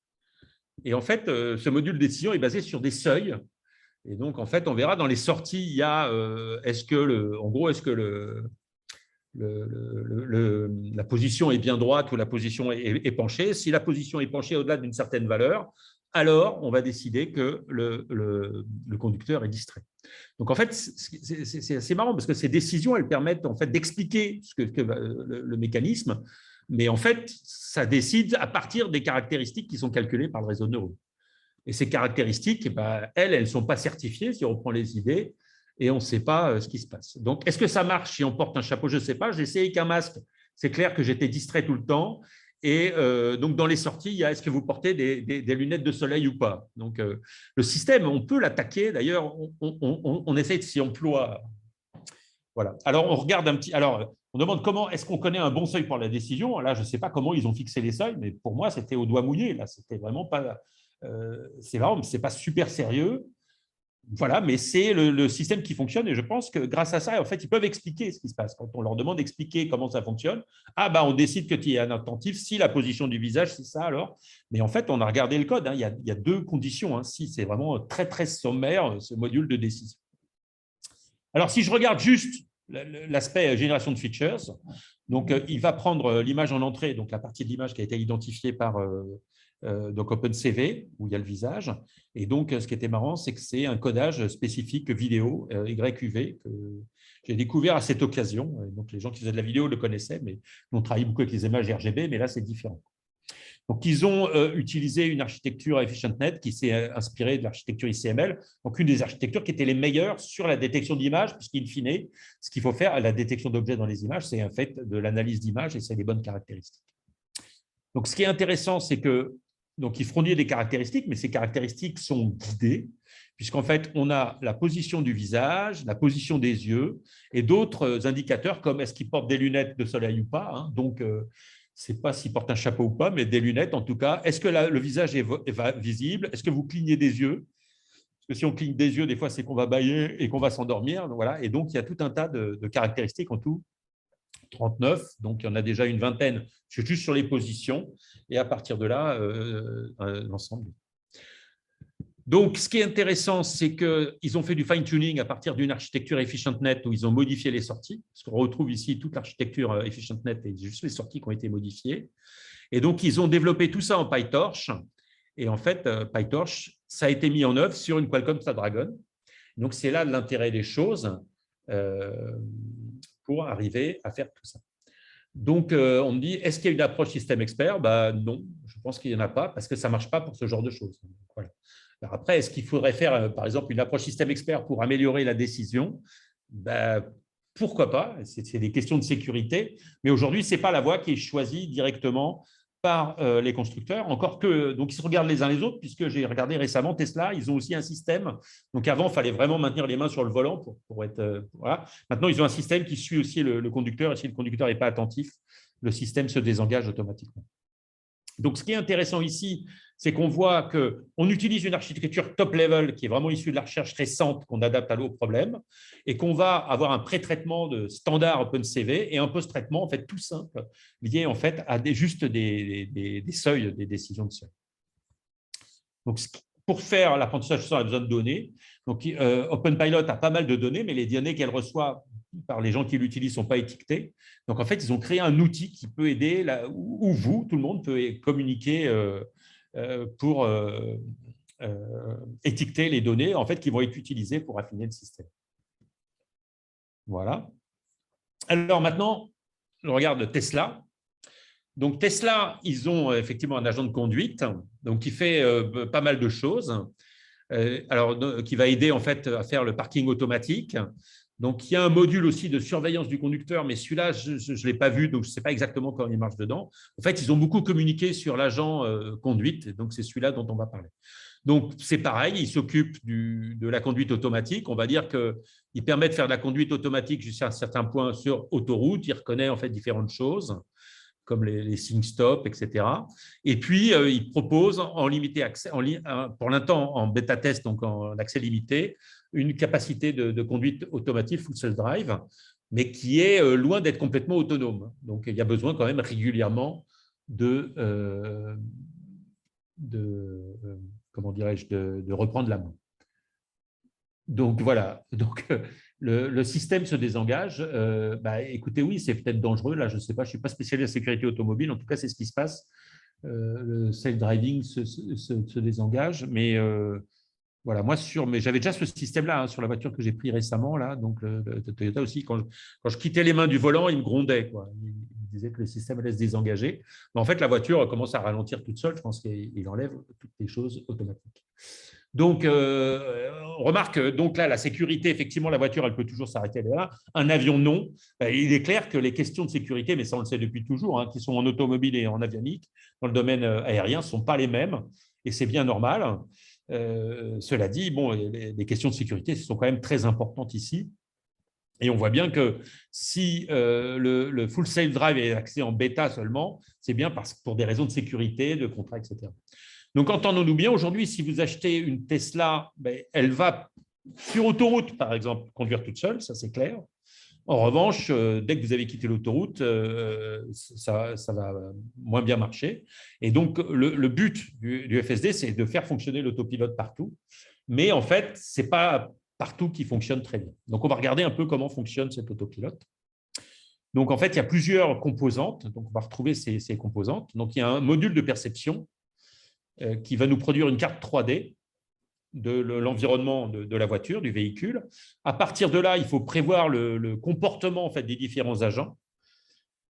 Et en fait, ce module de décision est basé sur des seuils. Et donc, en fait, on verra dans les sorties, il y a est-ce que la position est bien droite ou la position est penchée. Si la position est penchée au-delà d'une certaine valeur, alors on va décider que le conducteur est distrait. Donc, en fait, c'est assez marrant parce que ces décisions, elles permettent en fait d'expliquer le mécanisme, mais en fait, ça décide à partir des caractéristiques qui sont calculées par le réseau de neurones. Et ces caractéristiques, elles ne sont pas certifiées si on reprend les idées et on ne sait pas ce qui se passe. Donc, est-ce que ça marche si on porte un chapeau? Je ne sais pas. J'ai essayé avec un masque. C'est clair que j'étais distrait tout le temps. Et donc, dans les sorties, il y a est-ce que vous portez des lunettes de soleil ou pas? Donc, le système, on peut l'attaquer. D'ailleurs, on essaye de s'y emploie. Voilà. Alors, on regarde un petit. Alors, on demande comment est-ce qu'on connaît un bon seuil pour la décision. Là, je ne sais pas comment ils ont fixé les seuils, mais pour moi, c'était au doigt mouillé. Là, c'était vraiment pas. C'est marrant, mais c'est pas super sérieux. Voilà, mais c'est le système qui fonctionne et je pense que grâce à ça, en fait, ils peuvent expliquer ce qui se passe. Quand on leur demande d'expliquer comment ça fonctionne, on décide que tu es un attentif si la position du visage, c'est ça alors. Mais en fait, on a regardé le code, hein, il y a deux conditions. Hein, si c'est vraiment très, très sommaire, ce module de décision. Alors, si je regarde juste l'aspect génération de features, donc il va prendre l'image en entrée, donc la partie de l'image qui a été identifiée par donc OpenCV, où il y a le visage. Et donc, ce qui était marrant, c'est que c'est un codage spécifique vidéo, YUV, que j'ai découvert à cette occasion. Donc, les gens qui faisaient de la vidéo le connaissaient, mais on travaille beaucoup avec les images RGB, mais là, c'est différent. Donc, ils ont utilisé une architecture EfficientNet qui s'est inspirée de l'architecture ICML, donc une des architectures qui étaient les meilleures sur la détection d'images, puisqu'in fine, ce qu'il faut faire à la détection d'objets dans les images, c'est un fait de l'analyse d'images et c'est les bonnes caractéristiques. Donc, ce qui est intéressant, c'est que donc, ils fournissent des caractéristiques, mais ces caractéristiques sont guidées, puisqu'en fait, on a la position du visage, la position des yeux et d'autres indicateurs comme est-ce qu'ils portent des lunettes de soleil ou pas. Hein. Donc, ce n'est pas s'ils portent un chapeau ou pas, mais des lunettes en tout cas. Est-ce que le visage est visible? Est-ce que vous clignez des yeux? Parce que si on cligne des yeux, des fois, c'est qu'on va bâiller et qu'on va s'endormir. Voilà. Et donc, il y a tout un tas de caractéristiques en tout. 39, donc il y en a déjà une vingtaine, je suis juste sur les positions, et à partir de là, l'ensemble. Donc, ce qui est intéressant, c'est qu'ils ont fait du fine-tuning à partir d'une architecture EfficientNet où ils ont modifié les sorties, parce qu'on retrouve ici toute l'architecture EfficientNet et juste les sorties qui ont été modifiées. Et donc, ils ont développé tout ça en PyTorch, et en fait, PyTorch, ça a été mis en œuvre sur une Qualcomm Snapdragon. Donc, c'est là l'intérêt des choses. Pour arriver à faire tout ça. Donc, on me dit, est-ce qu'il y a une approche système expert? Non, je pense qu'il n'y en a pas parce que ça ne marche pas pour ce genre de choses. Voilà. Alors après, est-ce qu'il faudrait faire, par exemple, une approche système expert pour améliorer la décision? Pourquoi pas? C'est des questions de sécurité, mais aujourd'hui, ce n'est pas la voie qui est choisie directement par les constructeurs, encore que donc ils se regardent les uns les autres, puisque j'ai regardé récemment Tesla, ils ont aussi un système. Donc avant, il fallait vraiment maintenir les mains sur le volant pour être voilà. Maintenant, ils ont un système qui suit aussi le conducteur, et si le conducteur n'est pas attentif, le système se désengage automatiquement. Donc, ce qui est intéressant ici, c'est qu'on voit qu'on utilise une architecture top-level qui est vraiment issue de la recherche récente qu'on adapte à l'eau problème et qu'on va avoir un pré-traitement de standard OpenCV et un post-traitement en fait tout simple lié en fait à juste des seuils, des décisions de seuil. Donc, pour faire l'apprentissage, on a besoin de données. Donc, OpenPilot a pas mal de données, mais les données qu'elle reçoit par les gens qui l'utilisent ne sont pas étiquetées. Donc, en fait, ils ont créé un outil qui peut aider, où vous, tout le monde, peut communiquer pour étiqueter les données en fait, qui vont être utilisées pour affiner le système. Voilà. Alors maintenant, on regarde Tesla. Donc, Tesla, ils ont effectivement un agent de conduite donc, qui fait pas mal de choses. Qui va aider en fait à faire le parking automatique. Donc, il y a un module aussi de surveillance du conducteur, mais celui-là, je ne l'ai pas vu, donc je ne sais pas exactement comment il marche dedans. En fait, ils ont beaucoup communiqué sur l'agent conduite, donc c'est celui-là dont on va parler. Donc, c'est pareil, il s'occupe de la conduite automatique. On va dire qu'il permet de faire de la conduite automatique jusqu'à un certain point sur autoroute. Il reconnaît en fait différentes choses comme les sync stop, etc. Et puis, il propose en limité accès, pour l'instant en bêta test, donc en accès limité, une capacité de conduite automatique full self-drive, mais qui est loin d'être complètement autonome. Donc, il y a besoin quand même régulièrement comment dirais-je, de reprendre la main. Donc, voilà. Donc, le système se désengage. Écoutez, oui, c'est peut-être dangereux. Là, je ne sais pas, je ne suis pas spécialiste en sécurité automobile. En tout cas, c'est ce qui se passe le self-driving se désengage. Mais voilà, moi, mais j'avais déjà ce système-là sur la voiture que j'ai pris récemment, là, donc le Toyota aussi. Quand je quittais les mains du volant, il me grondait, quoi. Il me disait que le système allait se désengager. Mais en fait, la voiture commence à ralentir toute seule. Je pense qu'il enlève toutes les choses automatiques. Donc, on remarque, donc là, la sécurité, effectivement, la voiture, elle peut toujours s'arrêter là. Un avion, non. Il est clair que les questions de sécurité, mais ça, on le sait depuis toujours, qui sont en automobile et en avionique, dans le domaine aérien, ne sont pas les mêmes. Et c'est bien normal. Cela dit, bon, les questions de sécurité sont quand même très importantes ici. Et on voit bien que si le full self-drive est axé en bêta seulement, c'est bien pour des raisons de sécurité, de contrat, etc. Donc, entendons-nous bien, aujourd'hui, si vous achetez une Tesla, elle va sur autoroute, par exemple, conduire toute seule, ça c'est clair. En revanche, dès que vous avez quitté l'autoroute, ça va moins bien marcher. Et donc, le but du FSD, c'est de faire fonctionner l'autopilote partout. Mais en fait, ce n'est pas partout qui fonctionne très bien. Donc, on va regarder un peu comment fonctionne cet autopilote. Donc, en fait, il y a plusieurs composantes. Donc, on va retrouver ces composantes. Donc, il y a un module de perception qui va nous produire une carte 3D de l'environnement de la voiture, du véhicule. À partir de là, il faut prévoir le comportement en fait, des différents agents.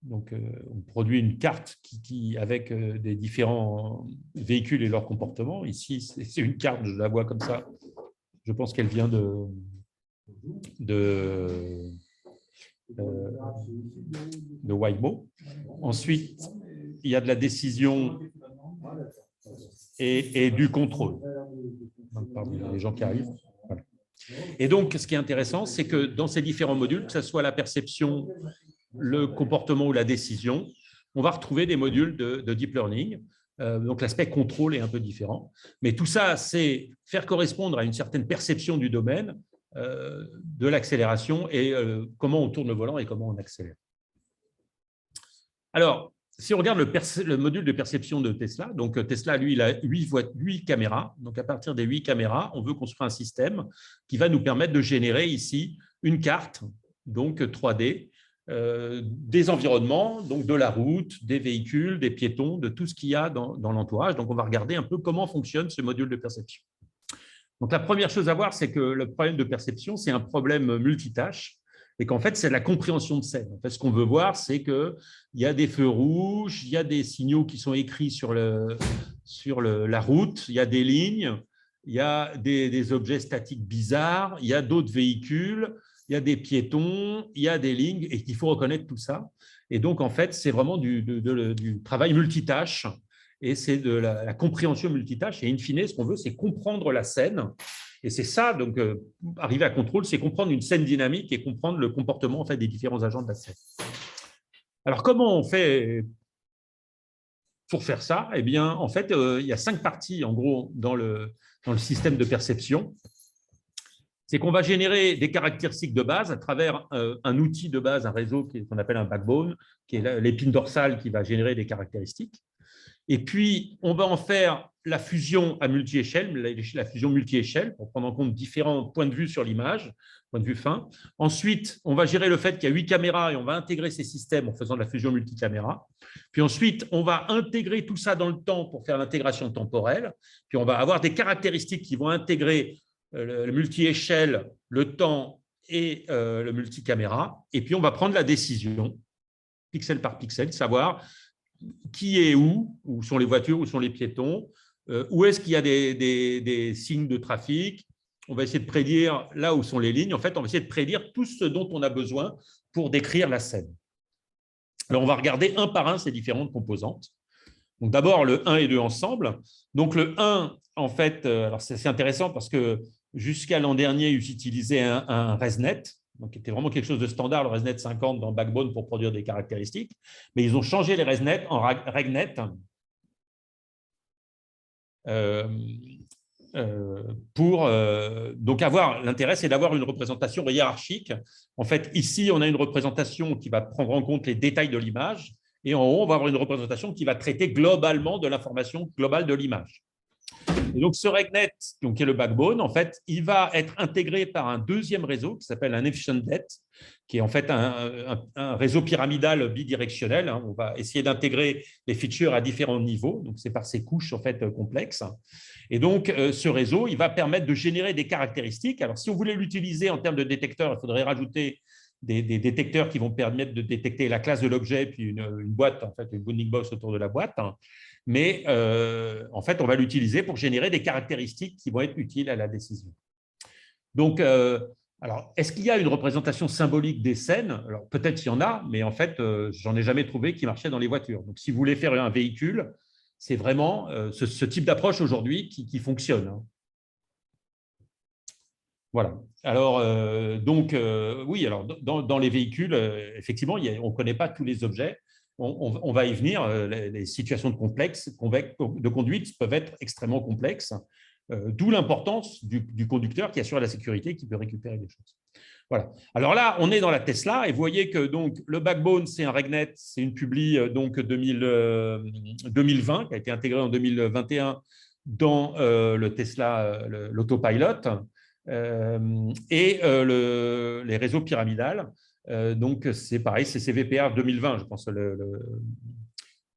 Donc, on produit une carte avec des différents véhicules et leur comportement. Ici, c'est une carte, je la vois comme ça. Je pense qu'elle vient de Waymo. Ensuite, il y a de la décision et du contrôle. Pardon, il y a des gens qui arrivent. Voilà. Et donc, ce qui est intéressant, c'est que dans ces différents modules, que ce soit la perception, le comportement ou la décision, on va retrouver des modules de deep learning. Donc, l'aspect contrôle est un peu différent. Mais tout ça, c'est faire correspondre à une certaine perception du domaine, de l'accélération et comment on tourne le volant et comment on accélère. Alors, si on regarde le module de perception de Tesla, donc Tesla, lui, il a 8 caméras. Donc, à partir des 8 caméras, on veut construire un système qui va nous permettre de générer ici une carte, donc 3D, des environnements, donc de la route, des véhicules, des piétons, de tout ce qu'il y a dans l'entourage. Donc, on va regarder un peu comment fonctionne ce module de perception. Donc, la première chose à voir, c'est que le problème de perception, c'est un problème multitâche. Et qu'en fait, c'est la compréhension de scène. En fait, ce qu'on veut voir, c'est qu'il y a des feux rouges, il y a des signaux qui sont écrits sur la route, il y a des lignes, il y a des objets statiques bizarres, il y a d'autres véhicules, il y a des piétons, il y a des lignes, et il faut reconnaître tout ça. Et donc, en fait, c'est vraiment du travail multitâche, et c'est de la compréhension multitâche. Et in fine, ce qu'on veut, c'est comprendre la scène. Et c'est ça, donc, arriver à contrôle, c'est comprendre une scène dynamique et comprendre le comportement en fait, des différents agents de la scène. Alors, comment on fait pour faire ça? Eh bien, en fait, il y a 5 parties, en gros, dans le système de perception. C'est qu'on va générer des caractéristiques de base à travers un outil de base, un réseau qu'on appelle un backbone, qui est l'épine dorsale qui va générer des caractéristiques. Et puis, on va en faire la fusion à multi-échelle, la fusion multi-échelle, pour prendre en compte différents points de vue sur l'image, point de vue fin. Ensuite, on va gérer le fait qu'il y a 8 caméras et on va intégrer ces systèmes en faisant de la fusion multicaméra. Puis ensuite, on va intégrer tout ça dans le temps pour faire l'intégration temporelle. Puis on va avoir des caractéristiques qui vont intégrer le multi-échelle, le temps et le multicaméra. Et puis, on va prendre la décision, pixel par pixel, savoir qui est où sont les voitures, où sont les piétons, où est-ce qu'il y a des signes de trafic. On va essayer de prédire là où sont les lignes. En fait, on va essayer de prédire tout ce dont on a besoin pour décrire la scène. Alors, on va regarder un par un ces différentes composantes. Donc, d'abord, le 1 et 2 ensemble. Donc, le 1, en fait, alors c'est assez intéressant parce que jusqu'à l'an dernier, ils utilisaient un ResNet, donc qui était vraiment quelque chose de standard, le ResNet 50 dans Backbone pour produire des caractéristiques. Mais ils ont changé les ResNet en RegNet pour donc avoir l'intérêt, c'est d'avoir une représentation hiérarchique. En fait, ici, on a une représentation qui va prendre en compte les détails de l'image. Et en haut, on va avoir une représentation qui va traiter globalement de l'information globale de l'image. Et donc, ce RegNet, donc, qui est le backbone, en fait, il va être intégré par un deuxième réseau qui s'appelle un EfficientNet, qui est en fait un réseau pyramidal bidirectionnel. On va essayer d'intégrer les features à différents niveaux. Donc, c'est par ces couches en fait complexes. Et donc, ce réseau, il va permettre de générer des caractéristiques. Alors, si on voulait l'utiliser en termes de détecteurs, il faudrait rajouter des détecteurs qui vont permettre de détecter la classe de l'objet, puis une boîte, en fait, une bounding box autour de la boîte. Mais en fait, on va l'utiliser pour générer des caractéristiques qui vont être utiles à la décision. Donc, alors, est-ce qu'il y a une représentation symbolique des scènes? Alors, peut-être qu'il y en a, mais en fait, j'en ai jamais trouvé qui marchait dans les voitures. Donc, si vous voulez faire un véhicule, c'est vraiment ce type d'approche aujourd'hui qui fonctionne. Voilà. Alors, oui, alors dans les véhicules, effectivement, on ne connaît pas tous les objets. On va y venir. Les situations de conduite peuvent être extrêmement complexes, d'où l'importance du conducteur qui assure la sécurité, qui peut récupérer des choses. Voilà. Alors là, on est dans la Tesla et vous voyez que donc, le backbone, c'est un RegNet, c'est une publi donc 2020 qui a été intégrée en 2021 dans le Tesla, l'autopilot. Les réseaux pyramidales. Donc, c'est pareil, c'est CVPA 2020, je pense,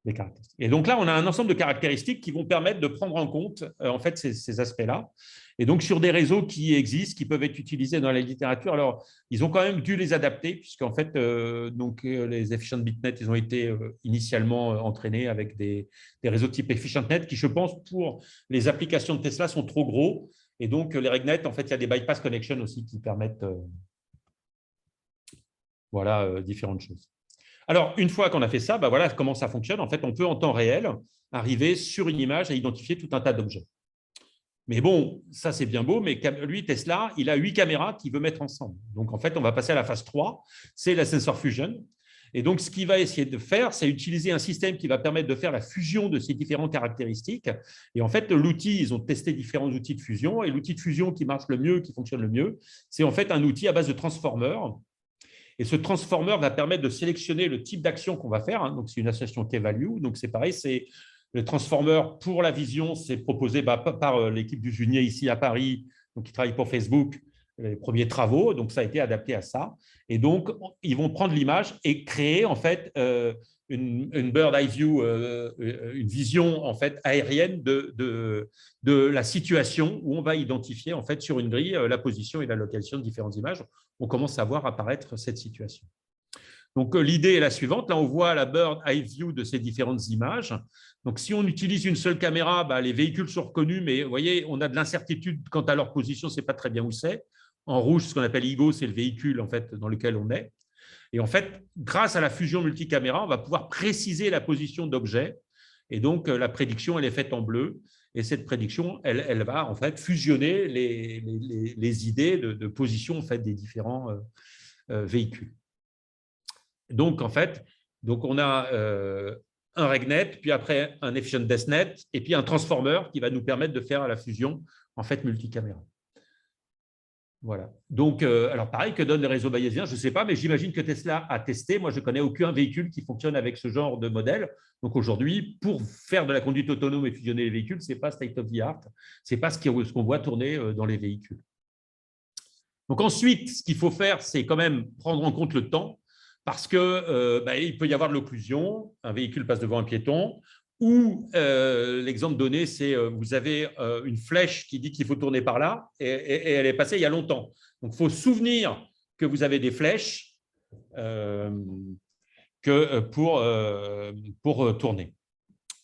les caractéristiques. Et donc là, on a un ensemble de caractéristiques qui vont permettre de prendre en compte en fait, ces aspects-là. Et donc, sur des réseaux qui existent, qui peuvent être utilisés dans la littérature, alors, ils ont quand même dû les adapter, puisqu'en fait, les Efficient BitNet, ils ont été initialement entraînés avec des réseaux type EfficientNet qui, je pense, pour les applications de Tesla, sont trop gros. Et donc, les RegNet, en fait, il y a des bypass connections aussi qui permettent différentes choses. Alors, une fois qu'on a fait ça, voilà comment ça fonctionne. En fait, on peut en temps réel arriver sur une image et identifier tout un tas d'objets. Mais bon, ça, c'est bien beau, mais lui, Tesla, il a 8 caméras qu'il veut mettre ensemble. Donc, en fait, on va passer à la phase 3, c'est la sensor fusion. Et donc, ce qu'il va essayer de faire, c'est utiliser un système qui va permettre de faire la fusion de ces différentes caractéristiques. Et en fait, l'outil, ils ont testé différents outils de fusion. Et l'outil de fusion qui marche le mieux, qui fonctionne le mieux, c'est en fait un outil à base de transformer. Et ce transformer va permettre de sélectionner le type d'action qu'on va faire. Donc, c'est une association K-value. Donc, c'est pareil, c'est le transformer pour la vision, c'est proposé par l'équipe du Junier ici à Paris, donc qui travaille pour Facebook, les premiers travaux. Donc, ça a été adapté à ça. Et donc, ils vont prendre l'image et créer en fait une bird eye view, une vision en fait aérienne de la situation où on va identifier en fait sur une grille la position et la localisation de différentes images. On commence à voir apparaître cette situation. Donc, l'idée est la suivante. Là, on voit la bird eye view de ces différentes images. Donc, si on utilise une seule caméra, les véhicules sont reconnus, mais vous voyez, on a de l'incertitude quant à leur position, c'est pas très bien où c'est. En rouge, ce qu'on appelle IGO, c'est le véhicule en fait, dans lequel on est. Et en fait, grâce à la fusion multicaméra, on va pouvoir préciser la position d'objets. Et donc, la prédiction, elle est faite en bleu. Et cette prédiction, elle va en fait fusionner les idées de position en fait, des différents véhicules. Donc, en fait, on a un RegNet, puis après un EfficientDesNet, et puis un transformer qui va nous permettre de faire la fusion en fait multicaméra. Voilà. Donc, alors pareil, que donnent les réseaux bayésiens, je ne sais pas, mais j'imagine que Tesla a testé. Moi, je ne connais aucun véhicule qui fonctionne avec ce genre de modèle. Donc, aujourd'hui, pour faire de la conduite autonome et fusionner les véhicules, ce n'est pas state of the art. Ce n'est pas ce qu'on voit tourner dans les véhicules. Donc, ensuite, ce qu'il faut faire, c'est quand même prendre en compte le temps, parce qu'il peut y avoir de l'occlusion. Un véhicule passe devant un piéton. Ou l'exemple donné, c'est vous avez une flèche qui dit qu'il faut tourner par là et elle est passée il y a longtemps. Donc, il faut se souvenir que vous avez des flèches pour tourner.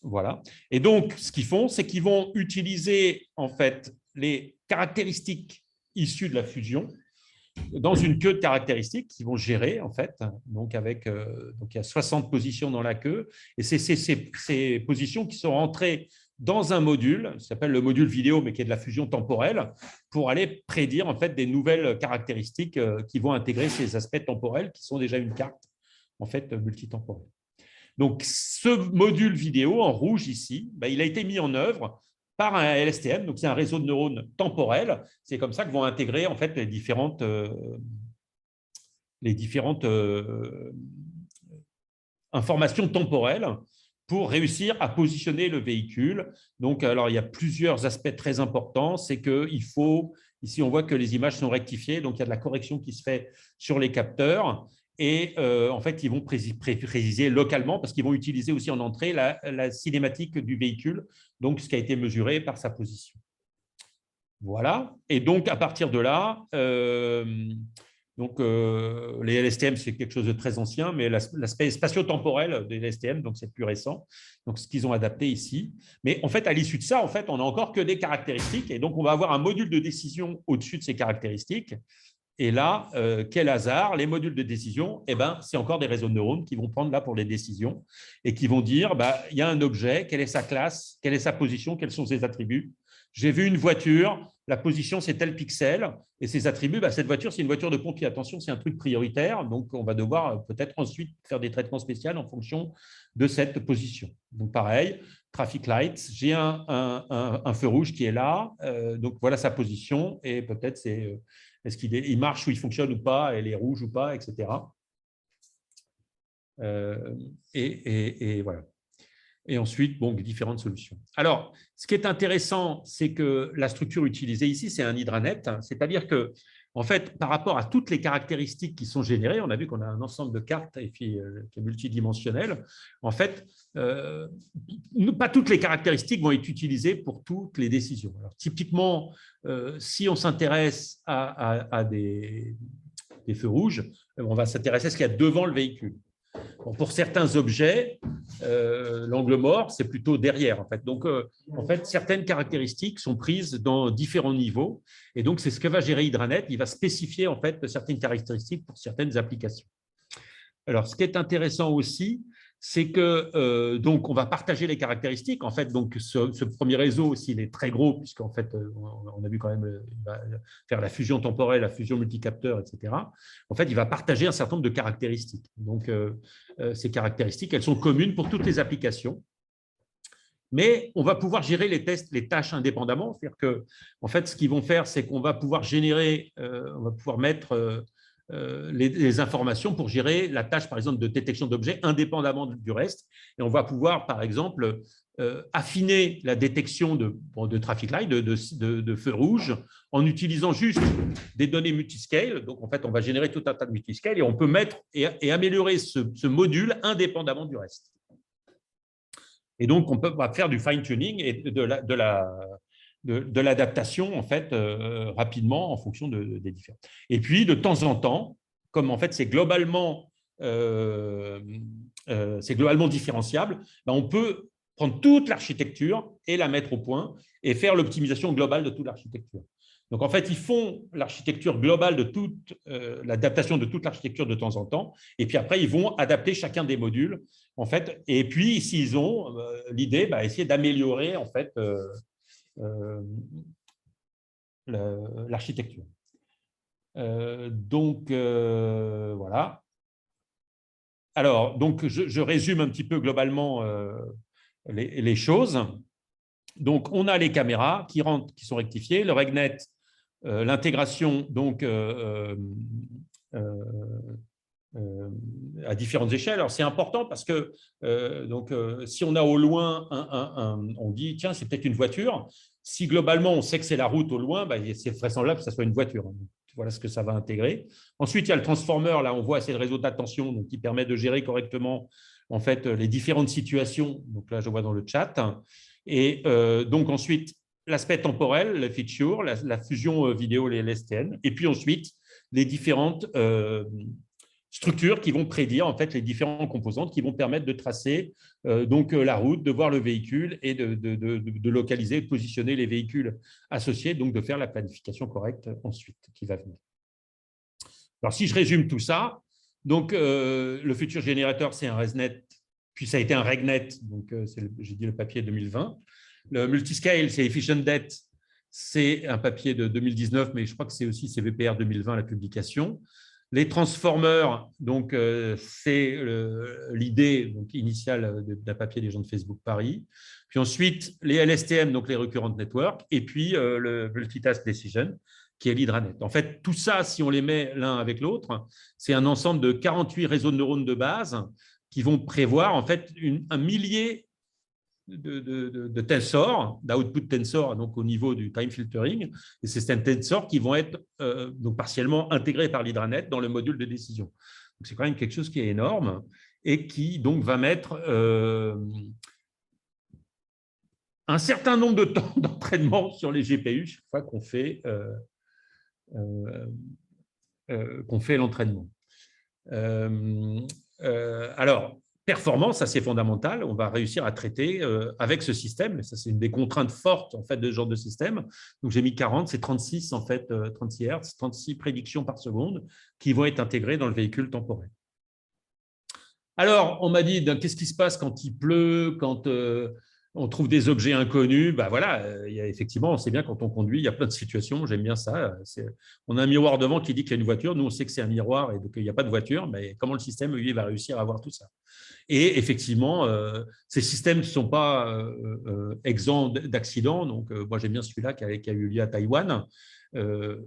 Voilà. Et donc, ce qu'ils font, c'est qu'ils vont utiliser en fait les caractéristiques issues de la fusion dans une queue de caractéristiques qu'ils vont gérer, en fait. Donc, il y a 60 positions dans la queue. Et c'est ces positions qui sont rentrées dans un module, qui s'appelle le module vidéo, mais qui est de la fusion temporelle, pour aller prédire, en fait, des nouvelles caractéristiques qui vont intégrer ces aspects temporels, qui sont déjà une carte, en fait, multitemporelle. Donc, ce module vidéo, en rouge ici, il a été mis en œuvre par un LSTM, donc c'est un réseau de neurones temporels. C'est comme ça que vont intégrer en fait les différentes informations temporelles pour réussir à positionner le véhicule. Donc, alors, il y a plusieurs aspects très importants. C'est qu'il faut, ici, on voit que les images sont rectifiées, donc il y a de la correction qui se fait sur les capteurs. Et en fait, ils vont préciser localement, parce qu'ils vont utiliser aussi en entrée la cinématique du véhicule, donc ce qui a été mesuré par sa position. Voilà. Et donc, à partir de là, les LSTM, c'est quelque chose de très ancien, mais l'aspect spatio-temporel des LSTM, donc c'est plus récent. Donc, ce qu'ils ont adapté ici. Mais en fait, à l'issue de ça, en fait, on n'a encore que des caractéristiques. Et donc, on va avoir un module de décision au-dessus de ces caractéristiques. Et là, quel hasard, les modules de décision, eh ben, c'est encore des réseaux de neurones qui vont prendre là pour les décisions et qui vont dire, il y a un objet, quelle est sa classe, quelle est sa position, quels sont ses attributs. J'ai vu une voiture, la position, c'est tel pixel, et ses attributs, cette voiture, c'est une voiture de pompier. Attention, c'est un truc prioritaire, donc on va devoir peut-être ensuite faire des traitements spéciaux en fonction de cette position. Donc pareil, traffic lights, j'ai un feu rouge qui est là, donc voilà sa position, et peut-être c'est est-ce qu'il marche ou il fonctionne ou pas, elle est rouge ou pas, etc. Et voilà. Et ensuite, différentes solutions. Alors, ce qui est intéressant, c'est que la structure utilisée ici, c'est un hydranet, c'est-à-dire que, en fait, par rapport à toutes les caractéristiques qui sont générées, on a vu qu'on a un ensemble de cartes et puis qui est multidimensionnel. En fait, pas toutes les caractéristiques vont être utilisées pour toutes les décisions. Alors, typiquement, si on s'intéresse à des feux rouges, on va s'intéresser à ce qu'il y a devant le véhicule. Bon, pour certains objets, l'angle mort, c'est plutôt derrière. En fait. Donc, en fait, certaines caractéristiques sont prises dans différents niveaux. Et donc, c'est ce que va gérer Hydranet. Il va spécifier en fait, certaines caractéristiques pour certaines applications. Alors, ce qui est intéressant aussi, c'est que donc on va partager les caractéristiques. En fait, donc ce premier réseau, s'il est très gros, puisqu'en fait, on a vu quand même il va faire la fusion temporelle, la fusion multicapteur, etc. En fait, il va partager un certain nombre de caractéristiques. Donc, ces caractéristiques, elles sont communes pour toutes les applications. Mais on va pouvoir gérer les tâches indépendamment. C'est-à-dire que, en fait, ce qu'ils vont faire, c'est qu'on va pouvoir générer, on va pouvoir mettre les informations pour gérer la tâche, par exemple, de détection d'objets indépendamment du reste. Et on va pouvoir, par exemple, affiner la détection de traffic light, de feux rouges, en utilisant juste des données multiscale. Donc, en fait, on va générer tout un tas de multiscale et on peut mettre et améliorer ce module indépendamment du reste. Et donc, on peut faire du fine-tuning et de l'adaptation en fait rapidement en fonction des différents. Et puis de temps en temps, comme en fait c'est globalement différenciable, on peut prendre toute l'architecture et la mettre au point et faire l'optimisation globale de toute l'architecture. Donc en fait, ils font l'architecture globale de toute l'adaptation de toute l'architecture de temps en temps, et puis après ils vont adapter chacun des modules en fait. Et puis s'ils ont l'idée, essayer d'améliorer en fait l'architecture. Voilà. Alors, donc, je résume un petit peu globalement les choses. Donc, on a les caméras qui sont rectifiées, le RegNet, l'intégration donc à différentes échelles. Alors, c'est important parce que si on a au loin, on dit, tiens, c'est peut-être une voiture. Si globalement, on sait que c'est la route au loin, c'est vraisemblable que ce soit une voiture. Voilà ce que ça va intégrer. Ensuite, il y a le transformer. Là, on voit, c'est le réseau d'attention qui permet de gérer correctement en fait, les différentes situations. Donc là, je vois dans le chat. Et donc ensuite, l'aspect temporel, les features, la fusion vidéo, les LSTM. Et puis ensuite, les différentes structures qui vont prédire en fait les différentes composantes qui vont permettre de tracer la route, de voir le véhicule et de localiser, de positionner les véhicules associés, donc de faire la planification correcte ensuite qui va venir. Alors si je résume tout ça, donc le futur générateur c'est un ResNet, puis ça a été un RegNet, donc j'ai dit le papier 2020. Le multiscale c'est EfficientDet, c'est un papier de 2019, mais je crois que c'est aussi CVPR 2020 la publication. Les transformers, donc c'est l'idée initiale d'un papier des gens de Facebook Paris. Puis ensuite, les LSTM, donc les Recurrent Network, et puis le Multitask Decision, qui est l'Hydranet. En fait, tout ça, si on les met l'un avec l'autre, c'est un ensemble de 48 réseaux de neurones de base qui vont prévoir en fait un millier de tensors, d'output tensor, donc au niveau du time filtering, et c'est ces tensors qui vont être donc partiellement intégrés par l'hydranet dans le module de décision. C'est quand même quelque chose qui est énorme et qui donc va mettre un certain nombre de temps d'entraînement sur les GPU chaque fois qu'on fait l'entraînement. Alors, performance, ça c'est fondamental. On va réussir à traiter avec ce système. Ça, c'est une des contraintes fortes en fait de ce genre de système. Donc, j'ai mis 40, c'est 36 en fait, 36 Hz, 36 prédictions par seconde qui vont être intégrées dans le véhicule temporel. Alors, on m'a dit, qu'est-ce qui se passe quand il pleut, quand on trouve des objets inconnus? Ben voilà, effectivement, on sait bien quand on conduit, il y a plein de situations, j'aime bien ça. On a un miroir devant qui dit qu'il y a une voiture, nous on sait que c'est un miroir et qu'il n'y a pas de voiture, mais comment le système, lui, va réussir à voir tout ça? Et effectivement, ces systèmes ne sont pas exempts d'accidents. Donc, moi, j'aime bien celui-là qui a eu lieu à Taïwan,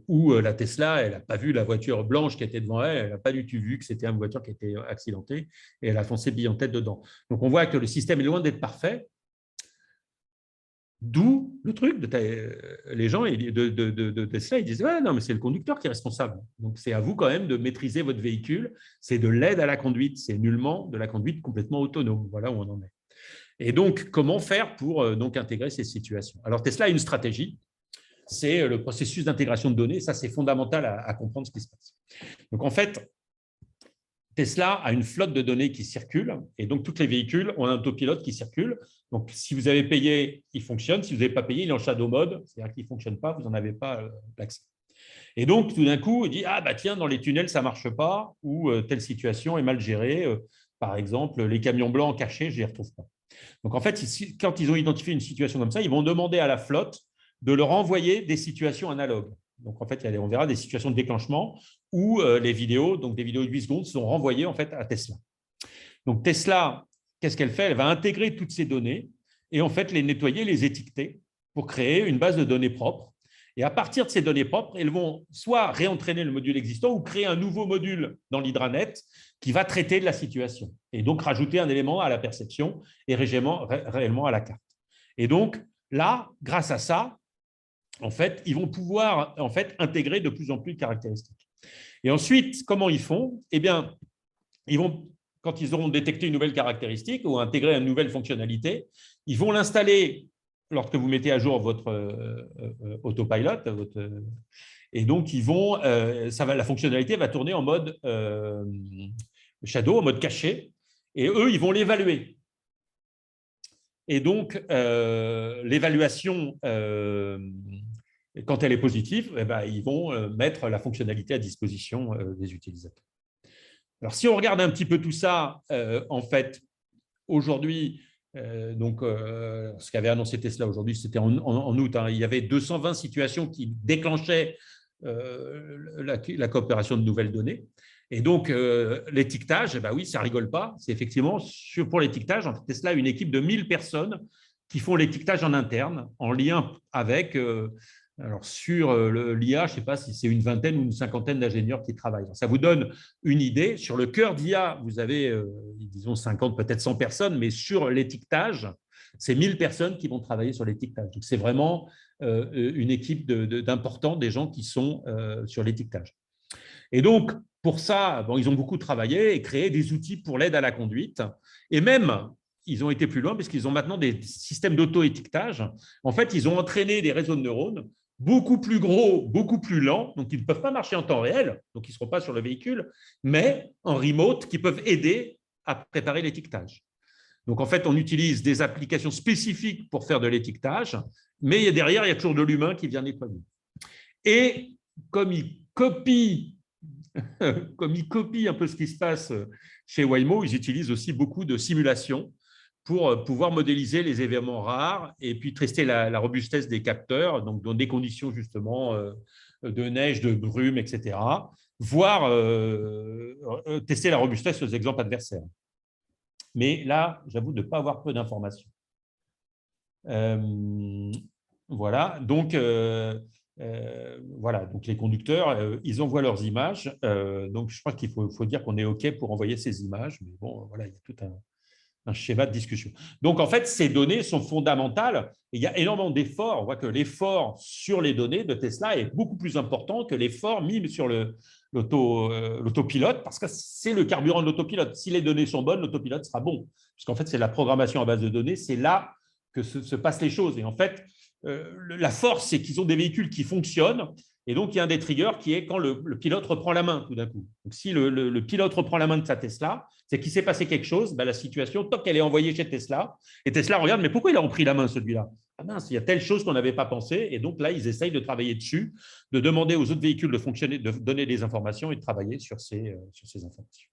où la Tesla, elle n'a pas vu la voiture blanche qui était devant elle, elle n'a pas du tout vu que c'était une voiture qui était accidentée et elle a foncé bille en tête dedans. Donc, on voit que le système est loin d'être parfait. D'où le truc, les gens de Tesla, ils disent « Ouais, non, mais c'est le conducteur qui est responsable. Donc, c'est à vous quand même de maîtriser votre véhicule. C'est de l'aide à la conduite. C'est nullement de la conduite complètement autonome. » Voilà où on en est. Et donc, comment faire pour donc intégrer ces situations? Alors, Tesla a une stratégie. C'est le processus d'intégration de données. Ça, c'est fondamental à comprendre ce qui se passe. Donc, en fait, Tesla a une flotte de données qui circule et donc tous les véhicules ont un autopilote qui circule. Donc, si vous avez payé, il fonctionne. Si vous n'avez pas payé, il est en shadow mode, c'est-à-dire qu'il ne fonctionne pas, vous n'en avez pas l'accès. Et donc, tout d'un coup, il dit « Ah, bah tiens, dans les tunnels, ça ne marche pas » ou « Telle situation est mal gérée. Par exemple, les camions blancs cachés, je ne les retrouve pas. » Donc, en fait, quand ils ont identifié une situation comme ça, ils vont demander à la flotte de leur envoyer des situations analogues. Donc, en fait, on verra des situations de déclenchement où les vidéos, donc des vidéos de 8 secondes, sont renvoyées en fait à Tesla. Donc, Tesla, qu'est-ce qu'elle fait? Elle va intégrer toutes ces données et en fait les nettoyer, les étiqueter pour créer une base de données propre. Et à partir de ces données propres, elles vont soit réentraîner le module existant ou créer un nouveau module dans l'hydranet qui va traiter de la situation et donc rajouter un élément à la perception et réellement à la carte. Et donc, là, grâce à ça, en fait, ils vont pouvoir en fait, intégrer de plus en plus de caractéristiques. Et ensuite, comment ils font? Eh bien, ils vont, quand ils auront détecté une nouvelle caractéristique ou intégré une nouvelle fonctionnalité, ils vont l'installer lorsque vous mettez à jour votre autopilot. Et donc, la fonctionnalité va tourner en mode shadow, en mode caché. Et eux, ils vont l'évaluer. Et donc, l'évaluation, quand elle est positive, eh ben, ils vont mettre la fonctionnalité à disposition des utilisateurs. Alors, si on regarde un petit peu tout ça, en fait, aujourd'hui, ce qu'avait annoncé Tesla aujourd'hui, c'était en août, hein, il y avait 220 situations qui déclenchaient la coopération de nouvelles données. Et donc, l'étiquetage, ben oui, ça ne rigole pas. C'est effectivement, pour l'étiquetage, Tesla a une équipe de 1000 personnes qui font l'étiquetage en interne, en lien avec… alors, sur l'IA, je ne sais pas si c'est une vingtaine ou une cinquantaine d'ingénieurs qui travaillent. Alors, ça vous donne une idée. Sur le cœur d'IA, vous avez, disons, 50, peut-être 100 personnes, mais sur l'étiquetage, c'est 1000 personnes qui vont travailler sur l'étiquetage. Donc, c'est vraiment une équipe d'importants, des gens qui sont sur l'étiquetage. Et donc, pour ça, bon, ils ont beaucoup travaillé et créé des outils pour l'aide à la conduite. Et même, ils ont été plus loin parce qu'ils ont maintenant des systèmes d'auto-étiquetage. En fait, ils ont entraîné des réseaux de neurones beaucoup plus gros, beaucoup plus lents, donc ils ne peuvent pas marcher en temps réel, donc ils ne seront pas sur le véhicule, mais en remote, qui peuvent aider à préparer l'étiquetage. Donc, en fait, on utilise des applications spécifiques pour faire de l'étiquetage, mais derrière, il y a toujours de l'humain qui vient nettoyer. Et comme ils copient un peu ce qui se passe chez Waymo, ils utilisent aussi beaucoup de simulations pour pouvoir modéliser les événements rares et puis tester la robustesse des capteurs, donc dans des conditions justement de neige, de brume, etc., voire tester la robustesse aux exemples adversaires. Mais là, j'avoue de ne pas avoir peu d'informations. Voilà, donc Voilà, donc les conducteurs, ils envoient leurs images. Donc, je crois qu'il faut dire qu'on est OK pour envoyer ces images. Mais bon, voilà, il y a tout un schéma de discussion. Donc, en fait, ces données sont fondamentales. Et il y a énormément d'efforts. On voit que l'effort sur les données de Tesla est beaucoup plus important que l'effort mis sur l'autopilote, parce que c'est le carburant de l'autopilote. Si les données sont bonnes, l'autopilote sera bon. Parce qu'en fait, c'est la programmation à base de données. C'est là que se passent les choses. Et en fait, la force, c'est qu'ils ont des véhicules qui fonctionnent. Et donc, il y a un des triggers qui est quand le pilote reprend la main tout d'un coup. Donc, si le pilote reprend la main de sa Tesla, c'est qu'il s'est passé quelque chose. Ben, la situation, toc, elle est envoyée chez Tesla. Et Tesla regarde, mais pourquoi il a repris la main, celui-là? Ah mince, il y a telle chose qu'on n'avait pas pensé. Et donc là, ils essayent de travailler dessus, de demander aux autres véhicules de fonctionner, de donner des informations et de travailler sur ces informations.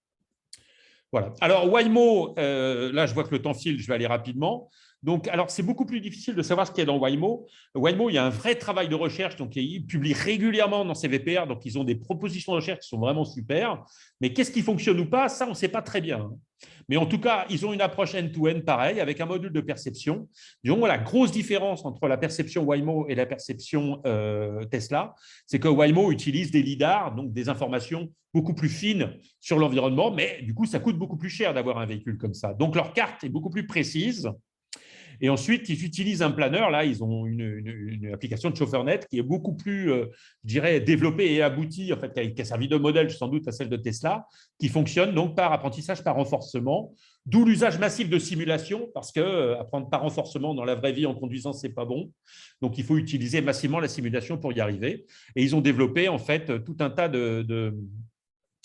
Voilà. Alors, Waymo, là, je vois que le temps file, je vais aller rapidement. Donc, alors, c'est beaucoup plus difficile de savoir ce qu'il y a dans Waymo. Waymo, il y a un vrai travail de recherche. Donc, ils publient régulièrement dans CVPR. Donc, ils ont des propositions de recherche qui sont vraiment super. Mais qu'est-ce qui fonctionne ou pas, ça, on ne sait pas très bien. Mais en tout cas, ils ont une approche end-to-end pareil, avec un module de perception. Disons, la grosse différence entre la perception Waymo et la perception Tesla, c'est que Waymo utilise des lidars, donc des informations beaucoup plus fines sur l'environnement, mais du coup, ça coûte beaucoup plus cher d'avoir un véhicule comme ça. Donc, leur carte est beaucoup plus précise. Et ensuite, ils utilisent un planeur. Là, ils ont une application de ChauffeurNet qui est beaucoup plus, je dirais, développée et aboutie, en fait, qui a servi de modèle sans doute à celle de Tesla, qui fonctionne donc par apprentissage par renforcement, d'où l'usage massif de simulation, parce que apprendre par renforcement dans la vraie vie en conduisant, c'est pas bon. Donc, il faut utiliser massivement la simulation pour y arriver. Et ils ont développé, en fait, tout un tas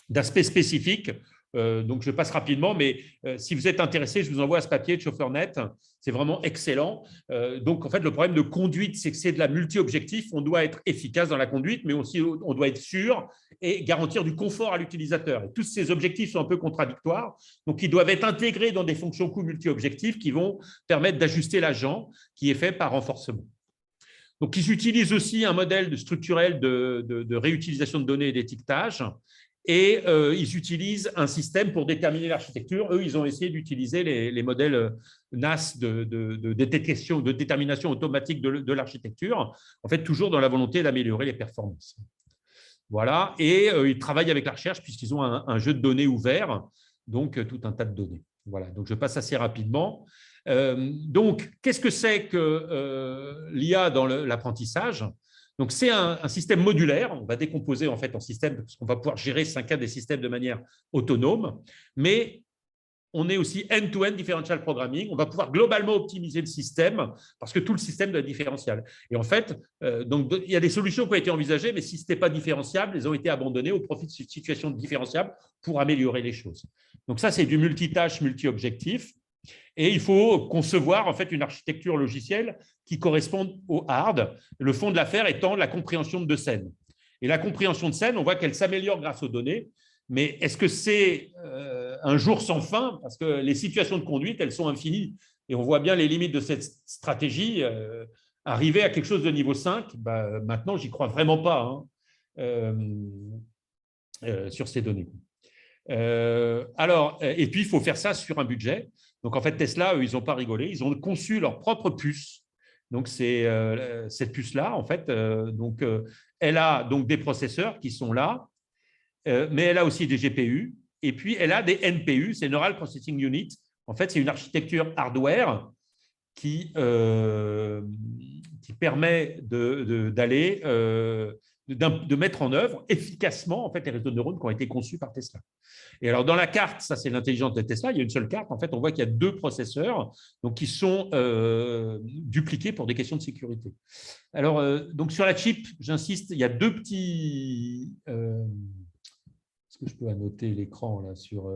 d'aspects spécifiques. Donc, je passe rapidement, mais si vous êtes intéressé, je vous envoie ce papier de ChauffeurNet. C'est vraiment excellent. Donc, en fait, le problème de conduite, c'est que c'est de la multi-objectif. On doit être efficace dans la conduite, mais aussi on doit être sûr et garantir du confort à l'utilisateur. Et tous ces objectifs sont un peu contradictoires. Donc, ils doivent être intégrés dans des fonctions coûts multi-objectifs qui vont permettre d'ajuster l'agent qui est fait par renforcement. Donc, ils utilisent aussi un modèle structurel de réutilisation de données et d'étiquetage. Et ils utilisent un système pour déterminer l'architecture. Eux, ils ont essayé d'utiliser les modèles NAS de détermination automatique de l'architecture, en fait, toujours dans la volonté d'améliorer les performances. Voilà. Et ils travaillent avec la recherche puisqu'ils ont un jeu de données ouvert, donc tout un tas de données. Voilà. Donc, je passe assez rapidement. Donc, qu'est-ce que c'est que l'IA dans l'apprentissage? Donc, c'est un système modulaire. On va décomposer en fait en système parce qu'on va pouvoir gérer chacun des systèmes de manière autonome. Mais on est aussi end-to-end differential programming. On va pouvoir globalement optimiser le système parce que tout le système doit être différentiel. Et en fait, donc, il y a des solutions qui ont été envisagées, mais si ce n'était pas différenciable, elles ont été abandonnées au profit de situations différenciables pour améliorer les choses. Donc, ça, c'est du multitâche, multi-objectif. Et il faut concevoir en fait une architecture logicielle qui corresponde au hard, le fond de l'affaire étant la compréhension de scène. Et la compréhension de scène, on voit qu'elle s'améliore grâce aux données, mais est-ce que c'est un jour sans fin? Parce que les situations de conduite, elles sont infinies. Et on voit bien les limites de cette stratégie. Arriver à quelque chose de niveau 5, maintenant, j'y crois vraiment pas sur ces données. Et puis, il faut faire ça sur un budget. Donc, en fait, Tesla, eux, ils n'ont pas rigolé. Ils ont conçu leur propre puce. Donc, c'est cette puce-là, en fait. Elle a donc des processeurs qui sont là, mais elle a aussi des GPU. Et puis, elle a des NPU, c'est Neural Processing Unit. En fait, c'est une architecture hardware qui permet d'aller de mettre en œuvre efficacement en fait, les réseaux de neurones qui ont été conçus par Tesla. Et alors, dans la carte, ça c'est l'intelligence de Tesla, il y a une seule carte. En fait, on voit qu'il y a deux processeurs donc, qui sont dupliqués pour des questions de sécurité. Alors, donc sur la chip, j'insiste, il y a deux petits… Est-ce que je peux annoter l'écran là sur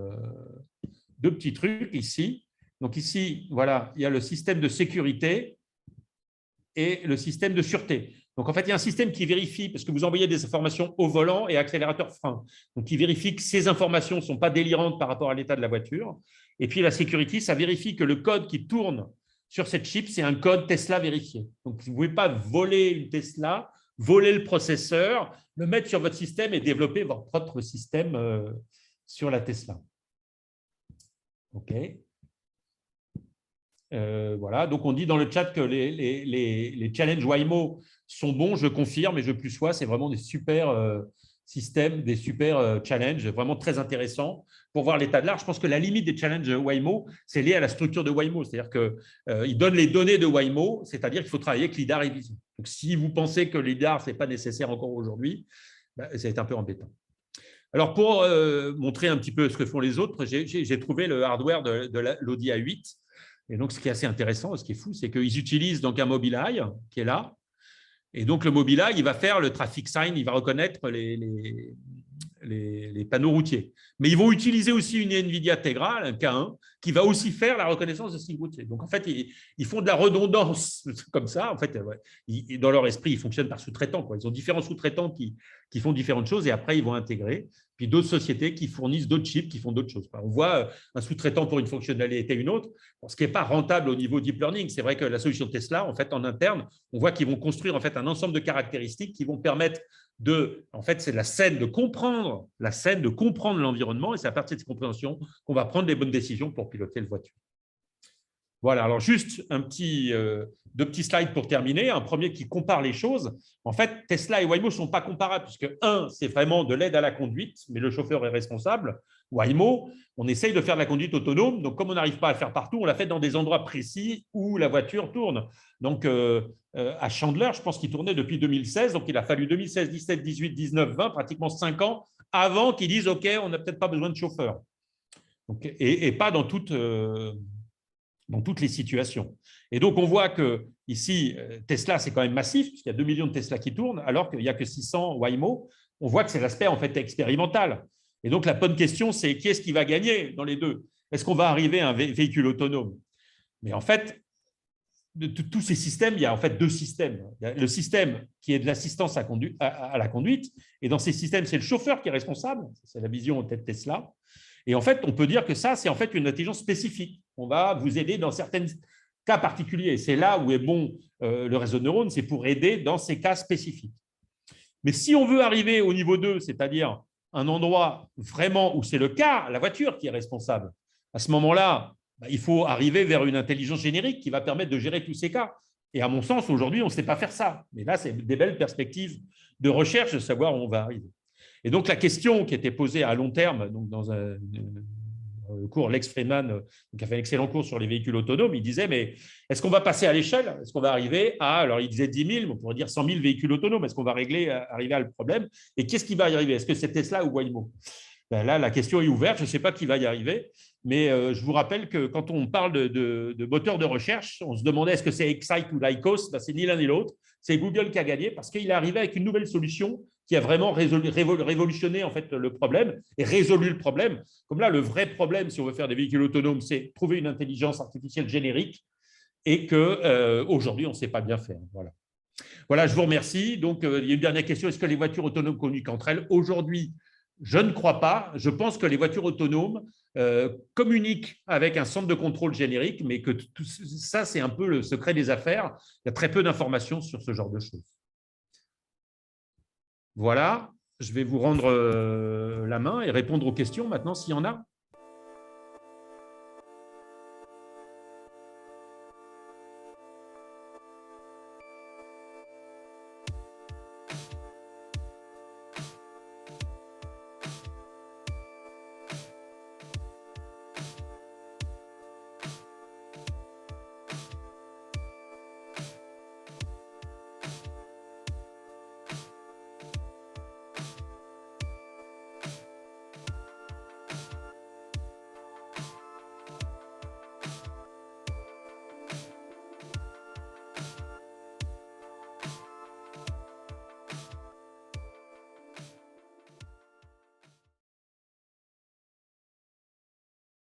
deux petits trucs ici. Donc ici, voilà, il y a le système de sécurité et le système de sûreté. Donc, en fait, il y a un système qui vérifie, parce que vous envoyez des informations au volant et accélérateur frein. Donc, il vérifie que ces informations ne sont pas délirantes par rapport à l'état de la voiture. Et puis, la sécurité, ça vérifie que le code qui tourne sur cette chip, c'est un code Tesla vérifié. Donc, vous ne pouvez pas voler une Tesla, voler le processeur, le mettre sur votre système et développer votre propre système sur la Tesla. OK. Voilà. Donc, on dit dans le chat que les challenges Waymo sont bons. Je confirme et je plus sois. C'est vraiment des super systèmes, des super challenges, vraiment très intéressants pour voir l'état de l'art. Je pense que la limite des challenges Waymo, c'est lié à la structure de Waymo. C'est-à-dire qu'ils donnent les données de Waymo, c'est-à-dire qu'il faut travailler avec LiDAR et vision. Donc, si vous pensez que LiDAR, ce n'est pas nécessaire encore aujourd'hui, c'est un peu embêtant. Alors, pour montrer un petit peu ce que font les autres, j'ai trouvé le hardware de l'Audi A8. Et donc, ce qui est assez intéressant, ce qui est fou, c'est qu'ils utilisent donc un Mobileye qui est là. Et donc, le Mobileye, il va faire le traffic sign, il va reconnaître les panneaux routiers. Mais ils vont utiliser aussi une NVIDIA Tegra, un K1, qui va aussi faire la reconnaissance de signes routiers. Donc, en fait, ils font de la redondance comme ça. En fait, dans leur esprit, ils fonctionnent par sous-traitants. Ils ont différents sous-traitants qui font différentes choses et après, ils vont intégrer. Puis d'autres sociétés qui fournissent d'autres chips, qui font d'autres choses. On voit un sous-traitant pour une fonctionnalité et une autre, ce qui n'est pas rentable au niveau deep learning. C'est vrai que la solution Tesla, en fait, en interne, on voit qu'ils vont construire en fait un ensemble de caractéristiques qui vont permettre en fait, c'est la scène de comprendre l'environnement et c'est à partir de cette compréhension qu'on va prendre les bonnes décisions pour piloter la voiture. Voilà, alors juste deux petits slides pour terminer. Un premier qui compare les choses. En fait, Tesla et Waymo ne sont pas comparables puisque c'est vraiment de l'aide à la conduite, mais le chauffeur est responsable. Waymo, on essaye de faire de la conduite autonome. Donc, comme on n'arrive pas à le faire partout, on l'a fait dans des endroits précis où la voiture tourne. Donc, à Chandler, je pense qu'il tournait depuis 2016. Donc, il a fallu 2016, 17, 18, 19, 20, pratiquement 5 ans avant qu'ils disent « OK, on n'a peut-être pas besoin de chauffeur ». Et pas dans toutes les situations. Et donc, on voit que ici, Tesla, c'est quand même massif, puisqu'il y a 2 millions de Tesla qui tournent, alors qu'il n'y a que 600 Waymo. On voit que c'est l'aspect en fait expérimental. Et donc, la bonne question, c'est qui est-ce qui va gagner dans les deux? Est-ce qu'on va arriver à un véhicule autonome? Mais en fait, de tous ces systèmes, il y a en fait deux systèmes. Il y a le système qui est de l'assistance à la conduite, et dans ces systèmes, c'est le chauffeur qui est responsable. C'est la vision de Tesla. Et en fait, on peut dire que ça, c'est en fait une intelligence spécifique. On va vous aider dans certains cas particuliers. C'est là où est bon le réseau de neurones, c'est pour aider dans ces cas spécifiques. Mais si on veut arriver au niveau 2, c'est-à-dire un endroit vraiment où c'est le cas, la voiture qui est responsable, à ce moment-là, il faut arriver vers une intelligence générique qui va permettre de gérer tous ces cas. Et à mon sens, aujourd'hui, on ne sait pas faire ça. Mais là, c'est des belles perspectives de recherche de savoir où on va arriver. Et donc, la question qui était posée à long terme, donc dans un cours, Lex Fridman, qui a fait un excellent cours sur les véhicules autonomes, il disait, mais est-ce qu'on va passer à l'échelle? Est-ce qu'on va arriver à, alors il disait 10 000, mais on pourrait dire 100 000 véhicules autonomes. Est-ce qu'on va arriver à le problème? Et qu'est-ce qui va y arriver? Est-ce que c'est Tesla ou Waymo? Là, la question est ouverte. Je ne sais pas qui va y arriver. Mais je vous rappelle que quand on parle de moteur de recherche, on se demandait est-ce que c'est Excite ou Lycos? C'est ni l'un ni l'autre. C'est Google qui a gagné parce qu'il est arrivé avec une nouvelle solution qui a vraiment révolutionné en fait, le problème et résolu le problème. Comme là, le vrai problème, si on veut faire des véhicules autonomes, c'est trouver une intelligence artificielle générique et qu'aujourd'hui, on ne sait pas bien faire. Voilà, je vous remercie. Donc, il y a une dernière question. Est-ce que les voitures autonomes communiquent entre elles? Aujourd'hui, je ne crois pas. Je pense que les voitures autonomes communiquent avec un centre de contrôle générique, mais que tout ça, c'est un peu le secret des affaires. Il y a très peu d'informations sur ce genre de choses. Voilà, je vais vous rendre la main et répondre aux questions maintenant s'il y en a.